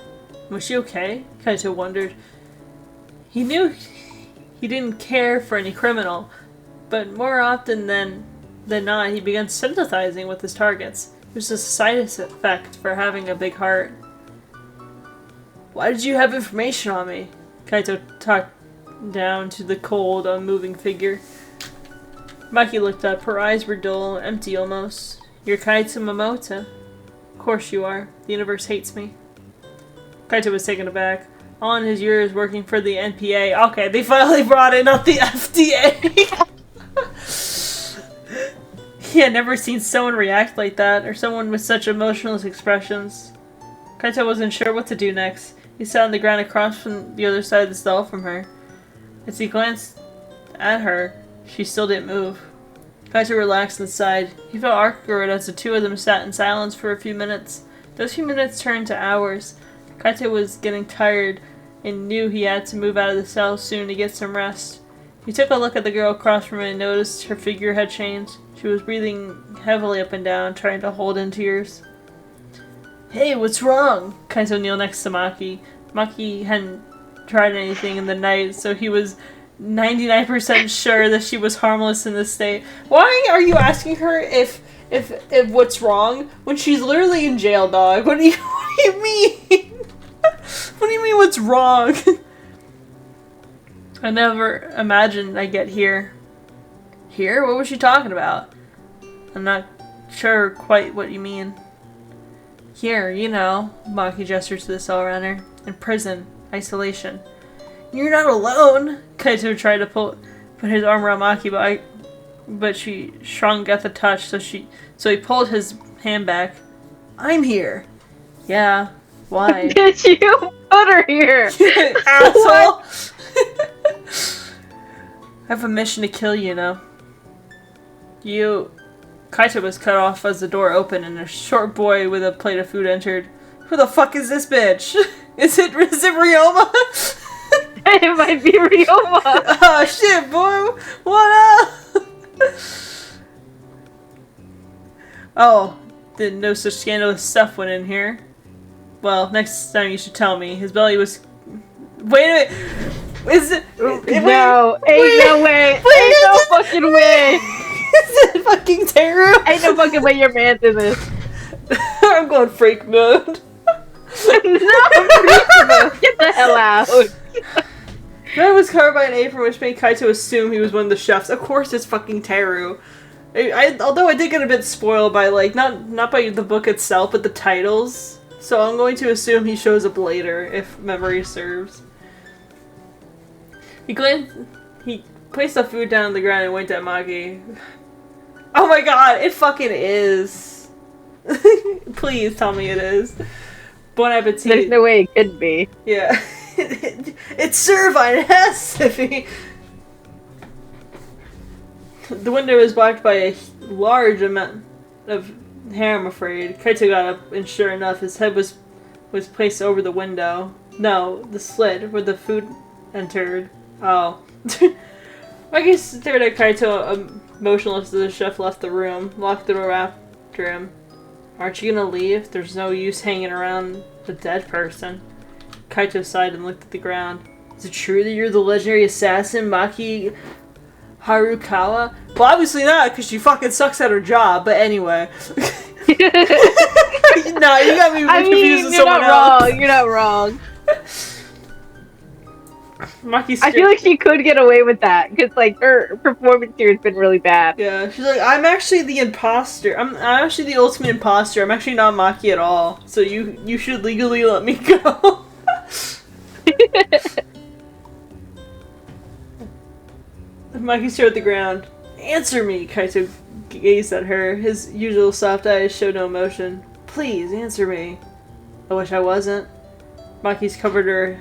Was she okay? Kaito wondered. He knew he didn't care for any criminal, but more often than not, he began sympathizing with his targets. It was a side effect for having a big heart. Why did you have information on me? Kaito talked down to the cold, unmoving figure. Maki looked up. Her eyes were dull, empty almost. You're Kaito Momota. Of course you are. The universe hates me. Kaito was taken aback. All in his years working for the NPA. Okay, they finally brought in not the FDA. He had never seen someone react like that, or someone with such emotionless expressions. Kaito wasn't sure what to do next. He sat on the ground across from the other side of the cell from her. As he glanced at her, she still didn't move. Kaito relaxed and sighed. He felt awkward as the two of them sat in silence for a few minutes. Those few minutes turned to hours. Kaito was getting tired and knew he had to move out of the cell soon to get some rest. He took a look at the girl across from him and noticed her figure had changed. She was breathing heavily up and down, trying to hold in tears. Hey, what's wrong? Kaito kneeled next to Maki. Maki hadn't tried anything in the night, so he was 99% sure that she was harmless in this state. Why are you asking her if what's wrong when she's literally in jail, dog? What do you mean? What do you mean what's wrong? I never imagined I'd get here. Here? What was she talking about? I'm not sure quite what you mean. Here, you know, Maki gestured to the cell around her. In prison. Isolation. You're not alone! Kaito tried to put his arm around Maki, but she shrunk at the touch, so he pulled his hand back. I'm here! Yeah, why? Did you put her here? Asshole! I have a mission to kill you now. Kaito was cut off as the door opened and a short boy with a plate of food entered. Who the fuck is this bitch? Is it Ryoma? It might be Ryoma. Oh shit, boy! What up? Oh, didn't know such scandalous stuff went in here. Well, next time you should tell me. His belly was... Wait a minute! Is it... No, ain't no way! Ain't no fucking way! Is it fucking Teru? Ain't no fucking way your man's in this. I'm going freak mode. No, freak mode. Get the hell out. Man was covered by an apron, which made Kaito assume he was one of the chefs. Of course, it's fucking Teru. Although I did get a bit spoiled by not by the book itself, but the titles. So I'm going to assume he shows up later, if memory serves. He placed the food down on the ground and winked at Maki. Oh my god, it fucking is. Please tell me it is. Bon appetit. There's no way it could be. Yeah. It's servine, it has to be. The window is blocked by a large amount of hair, I'm afraid. Kaito got up, and sure enough, his head was placed over the window. No, the slit where the food entered. Oh. Maki stared at Kaito, motionless as the chef left the room, locked the door after him. Aren't you gonna leave? There's no use hanging around a dead person. Kaito sighed and looked at the ground. Is it true that you're the legendary assassin, Maki Harukawa? Well, obviously not, because she fucking sucks at her job, but anyway. No, you got me confused with someone else. You're not wrong. Maki's I feel like she could get away with that, because, like, her performance here has been really bad. Yeah, she's like, I'm actually the imposter. I'm actually the ultimate imposter. I'm actually not Maki at all. So you should legally let me go. Maki stared at the ground. Answer me, Kaito gazed at her. His usual soft eyes showed no emotion. Please, answer me. I wish I wasn't. Maki's covered her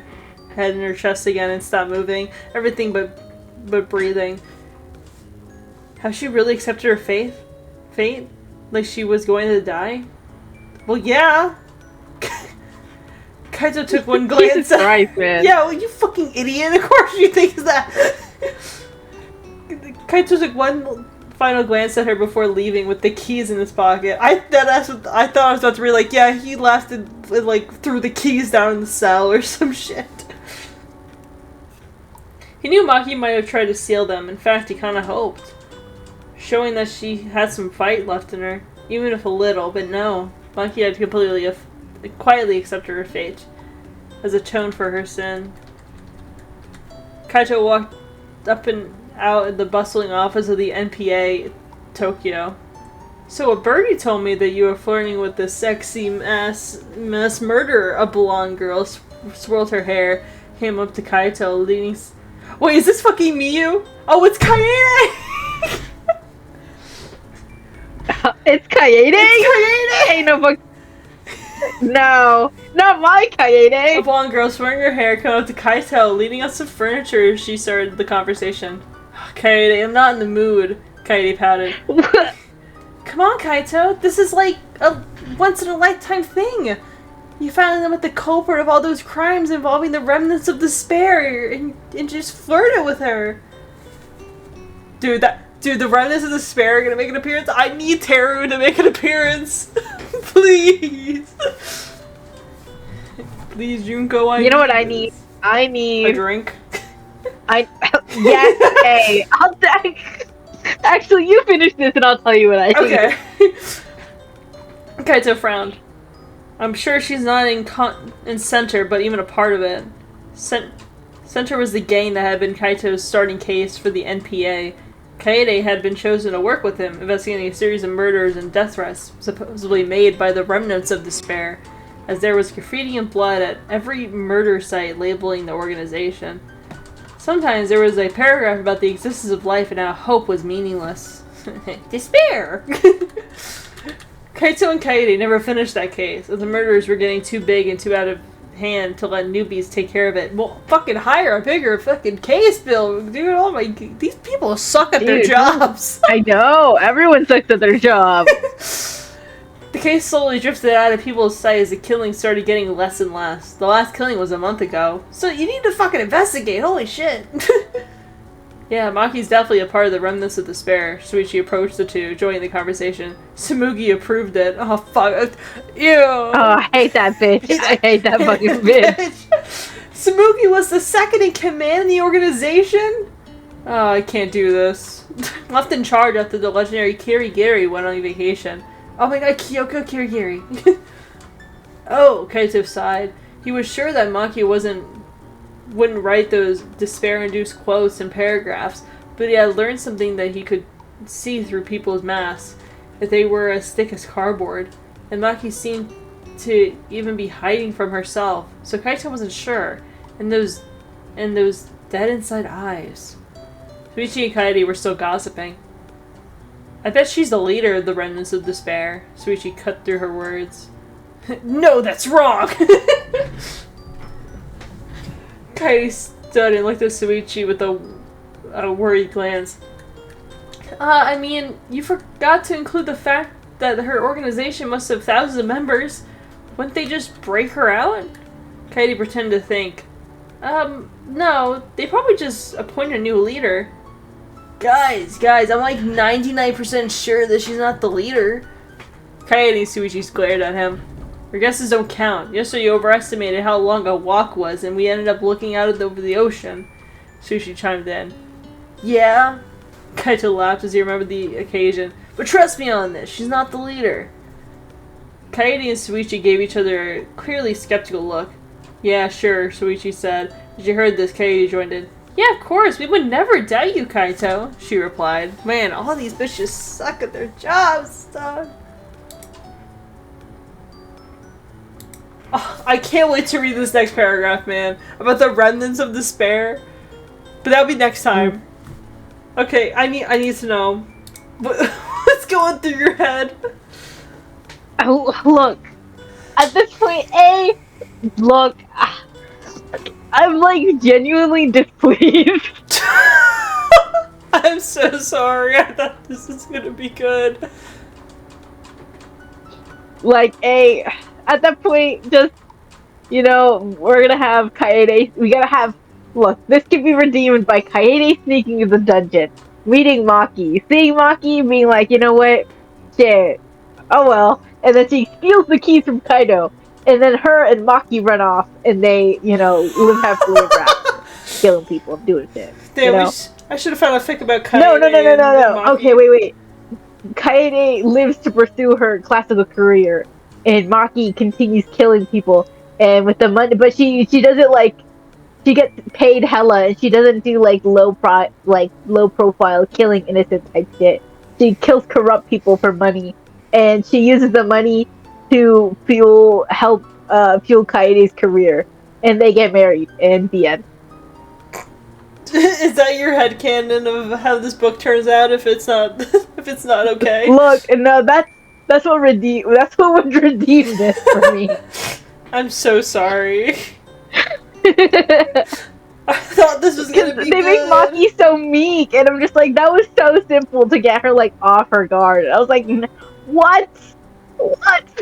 head in her chest again and stopped moving. Everything but breathing. Has she really accepted her fate? Like she was going to die? Well, yeah. Kaito took one glance at Christ, man. Yeah, well, you fucking idiot. Of course you think that. Kaito took one final glance at her before leaving with the keys in his pocket. I thought I was about to be like, yeah, he left and like threw the keys down in the cell or some shit. He knew Maki might have tried to steal them. In fact, he kind of hoped. Showing that she had some fight left in her. Even if a little, but no. Maki had quietly accepted her fate. As a tone for her sin. Kaito walked up and out in the bustling office of the NPA, Tokyo. So a birdie told me that you were flirting with the sexy mass murderer. A blonde girl swirled her hair, came up to Kaito, leaning... Wait, is this fucking Miyu? Oh, it's Kaede! It's Kaede? It's Kaede! Ain't no fuck... No, not my Kaede! A blonde girl swirling her hair came up to Kaito, leaning on some furniture. She started the conversation. Kaede, I'm not in the mood. Kaede pouted. Come on, Kaito. This is like a once-in-a-lifetime thing. You found them with the culprit of all those crimes involving the remnants of despair and just flirted with her. Dude, the remnants of despair are gonna make an appearance? I need Teru to make an appearance. Please. Please, Junko, You know what I need? I need... a drink. Yes, hey. Actually, you finish this and I'll tell you what I need. Okay. Kaito frowned. I'm sure she's not in Center, but even a part of it. Center was the gang that had been Kaito's starting case for the NPA. Kaede had been chosen to work with him, investigating a series of murders and death threats supposedly made by the remnants of despair, as there was graffiti and blood at every murder site labeling the organization. Sometimes there was a paragraph about the existence of life and how hope was meaningless. Despair! Kaito and Kaede never finished that case, as the murders were getting too big and too out of hand to let newbies take care of it. Well, fucking hire a bigger fucking case, Bill. Dude, oh my... These people suck at their jobs. I know. Everyone sucks at their job. The case slowly drifted out of people's sight as the killing started getting less and less. The last killing was a month ago. So you need to fucking investigate. Holy shit. Yeah, Maki's definitely a part of the remnants of despair. Shuichi approached the two, joining the conversation. Samugi approved it. Oh, fuck. Ew. Oh, I hate that bitch. I hate that fucking bitch. Samugi was the second in command in the organization? Oh, I can't do this. Left in charge after the legendary Kirigiri went on vacation. Oh my god, Kyoko Kirigiri. Oh, Kaito sighed. He was sure that Maki wouldn't write those despair-induced quotes and paragraphs, but he had learned something that he could see through people's masks, that they were as thick as cardboard, and Maki seemed to even be hiding from herself, so Kaito wasn't sure, and those dead inside eyes. Shuichi and Kaede were still gossiping. I bet she's the leader of the remnants of despair. Shuichi cut through her words. No, that's wrong! Kaede stood and looked at Shuichi with a worried glance. I mean, you forgot to include the fact that her organization must have thousands of members. Wouldn't they just break her out? Kaede pretended to think. No, they probably just appoint a new leader. Guys, I'm like 99% sure that she's not the leader. Kaede and Suichi glared at him. Your guesses don't count. Yesterday you overestimated how long a walk was, and we ended up looking out over the ocean. Sushi chimed in. Yeah? Kaito laughed as he remembered the occasion. But trust me on this, she's not the leader. Kaede and Suichi gave each other a clearly skeptical look. Yeah, sure, Suichi said. As you heard this, Kaede joined in. Yeah, of course, we would never doubt you, Kaito, she replied. Man, all these bitches suck at their jobs, dog. Oh, I can't wait to read this next paragraph, man. About the remnants of despair. But that'll be next time. Okay, I need to know. What's going through your head? Oh, look. At this point, look. I'm like genuinely displeased. I'm so sorry. I thought this was gonna be good. Like, at that point, just, you know, we're gonna have Kaede. We gotta have. Look, this can be redeemed by Kaede sneaking in the dungeon, meeting Maki, seeing Maki, being like, you know what? Shit. Oh well. And then she steals the keys from Kaito. And then her and Maki run off, and they, you know, live happily ever after, killing people and doing shit. Damn, you know? I should have found a fic about Kaede. No. Okay, wait. Kaede lives to pursue her classical career, and Maki continues killing people, and with the money, but she doesn't like. She gets paid hella, and she doesn't do like low profile killing innocent type shit. She kills corrupt people for money, and she uses the money to fuel Kaede's career, and they get married. And the end. Is that your headcanon of how this book turns out if it's not okay? Look, no, that's what would redeem this for me. I'm so sorry. I thought this was gonna be They make Maki so meek, and I'm just like, that was so simple to get her like off her guard. I was like, what?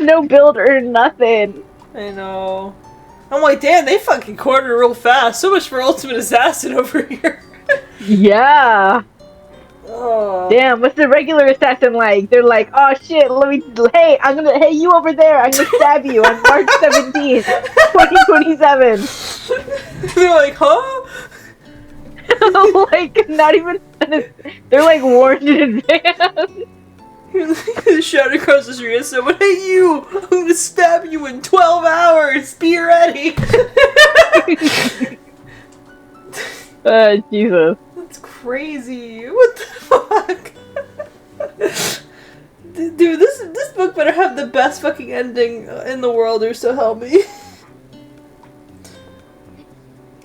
No build or nothing. I know. I'm like, damn, they fucking cornered real fast. So much for Ultimate Assassin over here. Yeah. Oh. Damn, what's the regular assassin like? They're like, oh shit, hey, you over there, I'm gonna stab you on March 17th, 2027. They're like, huh? Like, not even, they're like warned in advance. Shout across the street at someone, hey you, I'm gonna stab you in 12 hours, be ready. Jesus. That's crazy. What the fuck? Dude, this book better have the best fucking ending in the world, or so help me.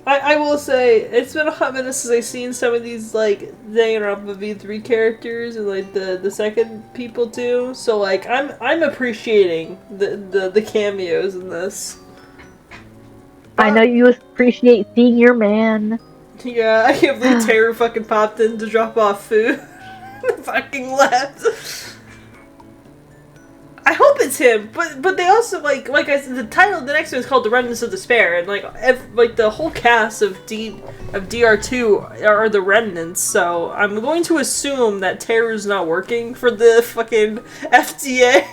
I will say, it's been a hot minute since I've seen some of these, like, Danganronpa V3 characters, and, like, the second people, too. So, like, I'm appreciating the cameos in this. I know you appreciate seeing your man. Yeah, I can't believe Terror fucking popped in to drop off food. Fucking left. I hope it's him, but they also like I said, the title of the next one is called The Remnants of Despair, and like the whole cast of DR2 are the remnants. So I'm going to assume that Terror's not working for the fucking FDA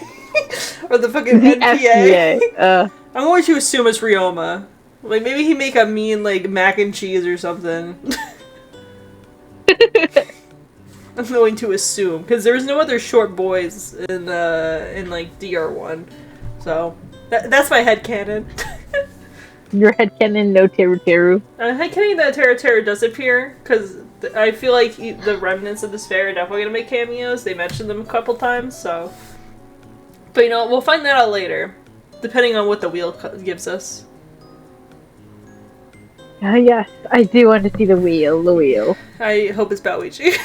or the fucking NPA. I'm going to assume it's Ryoma. Like maybe he make a mean like mac and cheese or something. I'm going to assume, because there's no other short boys in like DR1, so that's my headcanon. Your headcanon, no Teru. Headcanon that Teru does appear, because I feel like the remnants of the Sphere are definitely gonna make cameos. They mentioned them a couple times, so. But you know, we'll find that out later, depending on what the wheel gives us. Yes, I do want to see the wheel. I hope it's Baoichi.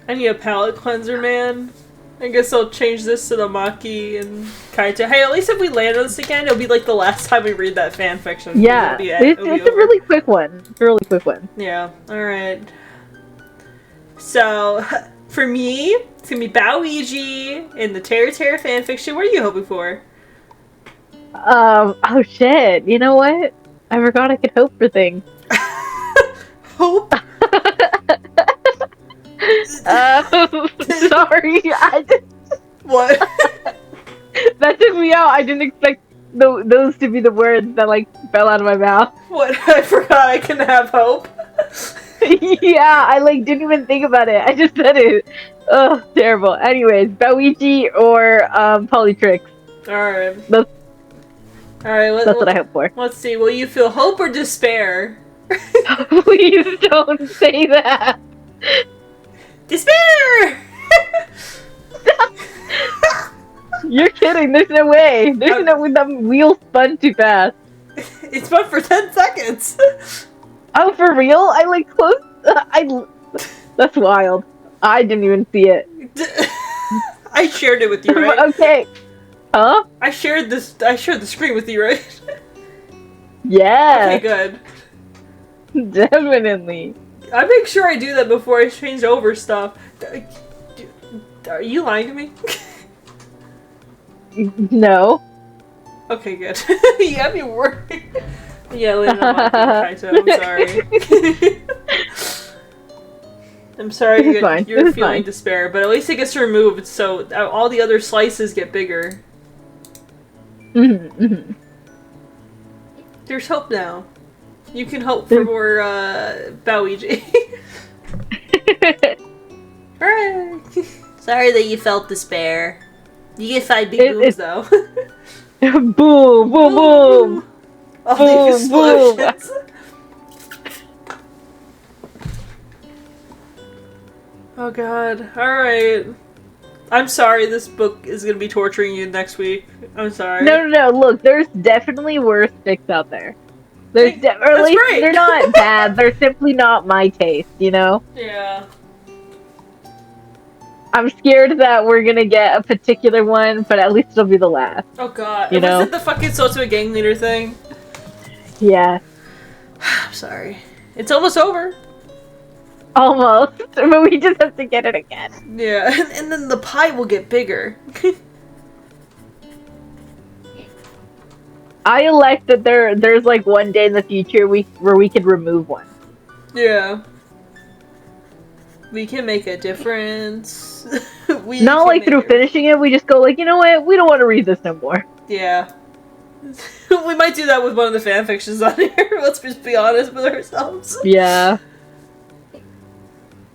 I need a palate cleanser, man. I guess I'll change this to the Maki and Kaito. Hey, at least if we land on this again, it'll be like the last time we read that fanfiction. Yeah, it's a really quick one. Yeah, alright. So, for me, it's gonna be Baoichi in the Terra fanfiction. What are you hoping for? Oh shit, you know what? I forgot I could hope for things. Hope? Sorry, What? That took me out. I didn't expect those to be the words that like fell out of my mouth. What? I forgot I can have hope. Yeah, I like didn't even think about it. I just said it. Ugh, terrible. Anyways, Bowiji or Polytrix. Alright. That's Alright, what I hope for. Let's see. Will you feel hope or despair? Please don't say that. Despair! You're kidding. There's no way. There's no way the wheel spun too fast. It's fun for 10 seconds. Oh, for real? I like close. That's wild. I didn't even see it. I shared it with you, right? Okay. Huh? I shared the screen with you, right? Yeah. Okay, good. Definitely. I make sure I do that before I change over stuff. Are you lying to me? No. Okay, good. You got me worried. Yeah, Lena, Kaito, I'm sorry. I'm sorry you're feeling despair, but at least it gets removed, so all the other slices get bigger. There's hope now. You can hope for more Bowiji. Alright. Sorry that you felt despair. You get 5 big booms though. Boom, boom, boom. All the explosions. Oh god. Alright. I'm sorry this book is gonna be torturing you next week. I'm sorry. No. Look, there's definitely worse fics out there. There's or at least great. They're not bad. They're simply not my taste, you know? Yeah. I'm scared that we're gonna get a particular one, but at least it'll be the last. Oh god. You know? Was it the fucking Sotsume gang leader thing? Yeah. I'm sorry. It's almost over. Almost. But we just have to get it again. Yeah, and then the pie will get bigger. I elect that there's like one day in the future where we could remove one. Yeah. We can make a difference. Not like through finishing it, we just go like, you know what, we don't want to read this no more. Yeah. We might do that with one of the fanfictions on here. Let's just be honest with ourselves. Yeah.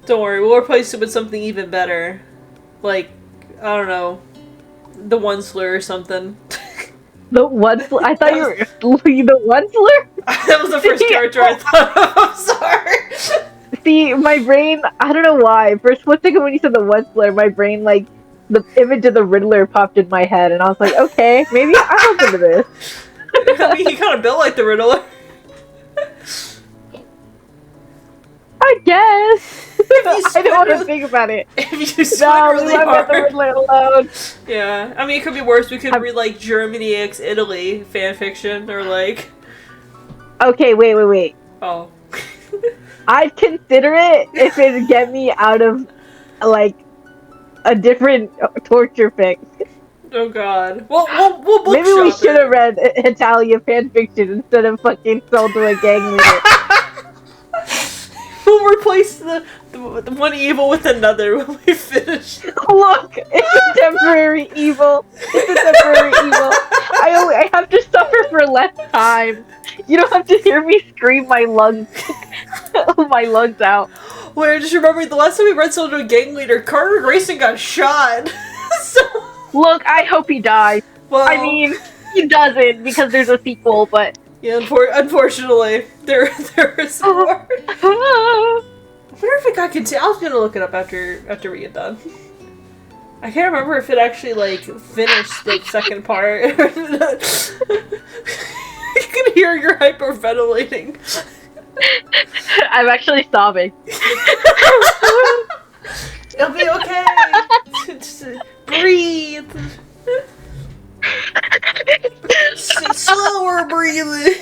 Don't worry, we'll replace it with something even better. Like, I don't know, the one slur or something. The one slur? I thought you were the one slur? That was the first character I thought of. I'm sorry. See, my brain, I don't know why. For a split second when you said the one slur, my brain, like, the image of the Riddler popped in my head, and I was like, okay, maybe I'm open to this. I mean, he kind of built like the Riddler. I guess. I don't want to think about it. If you swim really hard. The Riddler alone. Yeah, I mean, it could be worse. We could read, like, Germany x Italy fanfiction, or, like... Okay, wait. Oh. I'd consider it if it'd get me out of, like, a different torture fic. Oh god. Well, we'll bookshop Maybe we should have read Italia fanfiction instead of fucking sold to a gang leader. We'll replace the one evil with another when we finish. Look, it's a temporary evil. It's a temporary evil. I have to suffer for less time. You don't have to hear me scream my lungs out. Wait, I just remembered the last time we read Sold to a Gang Leader, Carter Grayson got shot. So... Look, I hope he dies. Well, I mean, he doesn't because there's a sequel, but... Yeah, unfortunately, there is more. I wonder if it got continued. I was gonna look it up after we get done. I can't remember if it actually, like, finished the second part. You can hear you're hyperventilating. I'm actually sobbing. It'll be okay. Just breathe. Slower breathing.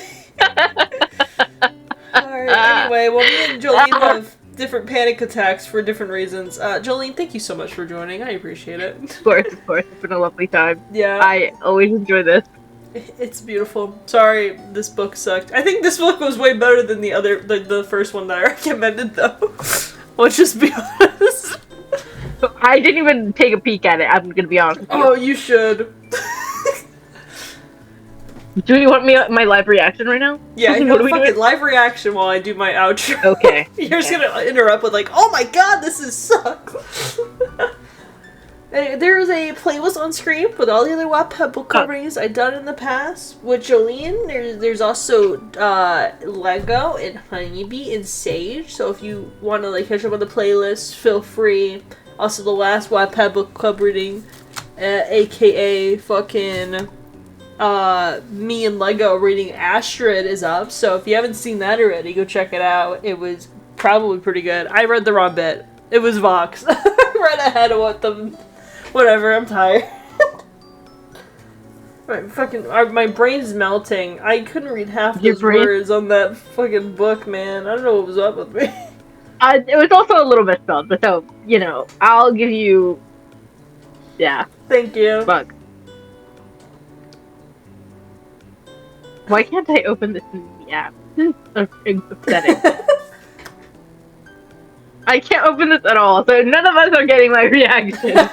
Alright, anyway, well, me and Joline have different panic attacks for different reasons. Joline, thank you so much for joining. I appreciate it. Of course. It's been a lovely time. Yeah. I always enjoy this. It's beautiful. Sorry, this book sucked. I think this book was way better than the first one that I recommended, though. Let's just be honest. I didn't even take a peek at it, I'm gonna be honest with you. Oh, you should. Do you want me my live reaction right now? Yeah, I What know, are we fucking doing? live reaction while I do my outro. Okay. You're just gonna interrupt with like, oh my god, this is sucks. There's a playlist on screen with all the other Wattpad book coverings I've done in the past. With Joline, there's also Lego and Honeybee and Sage. So if you want to like catch up on the playlist, feel free. Also, the last Wattpad book club reading, aka fucking me and Lego reading Astrid is up. So if you haven't seen that already, go check it out. It was probably pretty good. I read the wrong bit. It was Vox. I read ahead of what the... Whatever, I'm tired. My brain's melting. I couldn't read half those words on that fucking book, man. I don't know what was up with me. It was also a little bit spelled, but so, you know, I'll give you... Yeah. Thank you. Bug. Why can't I open this in the app? This is upsetting. I can't open this at all, so none of us are getting my reaction.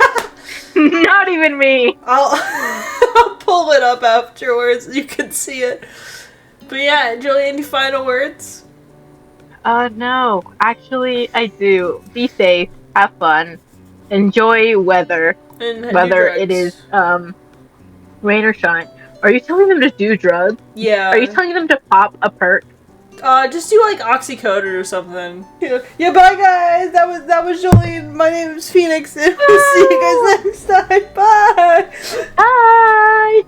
Not even me. I'll pull it up afterwards. You can see it. But yeah, Julie, any final words? No. Actually, I do. Be safe. Have fun. Enjoy weather. And whether it is, rain or shine. Are you telling them to do drugs? Yeah. Are you telling them to pop a perk? Just do like oxycodone or something. Yeah, bye guys. That was Joline. My name is Phoenix, and we'll see you guys next time. Bye. Bye.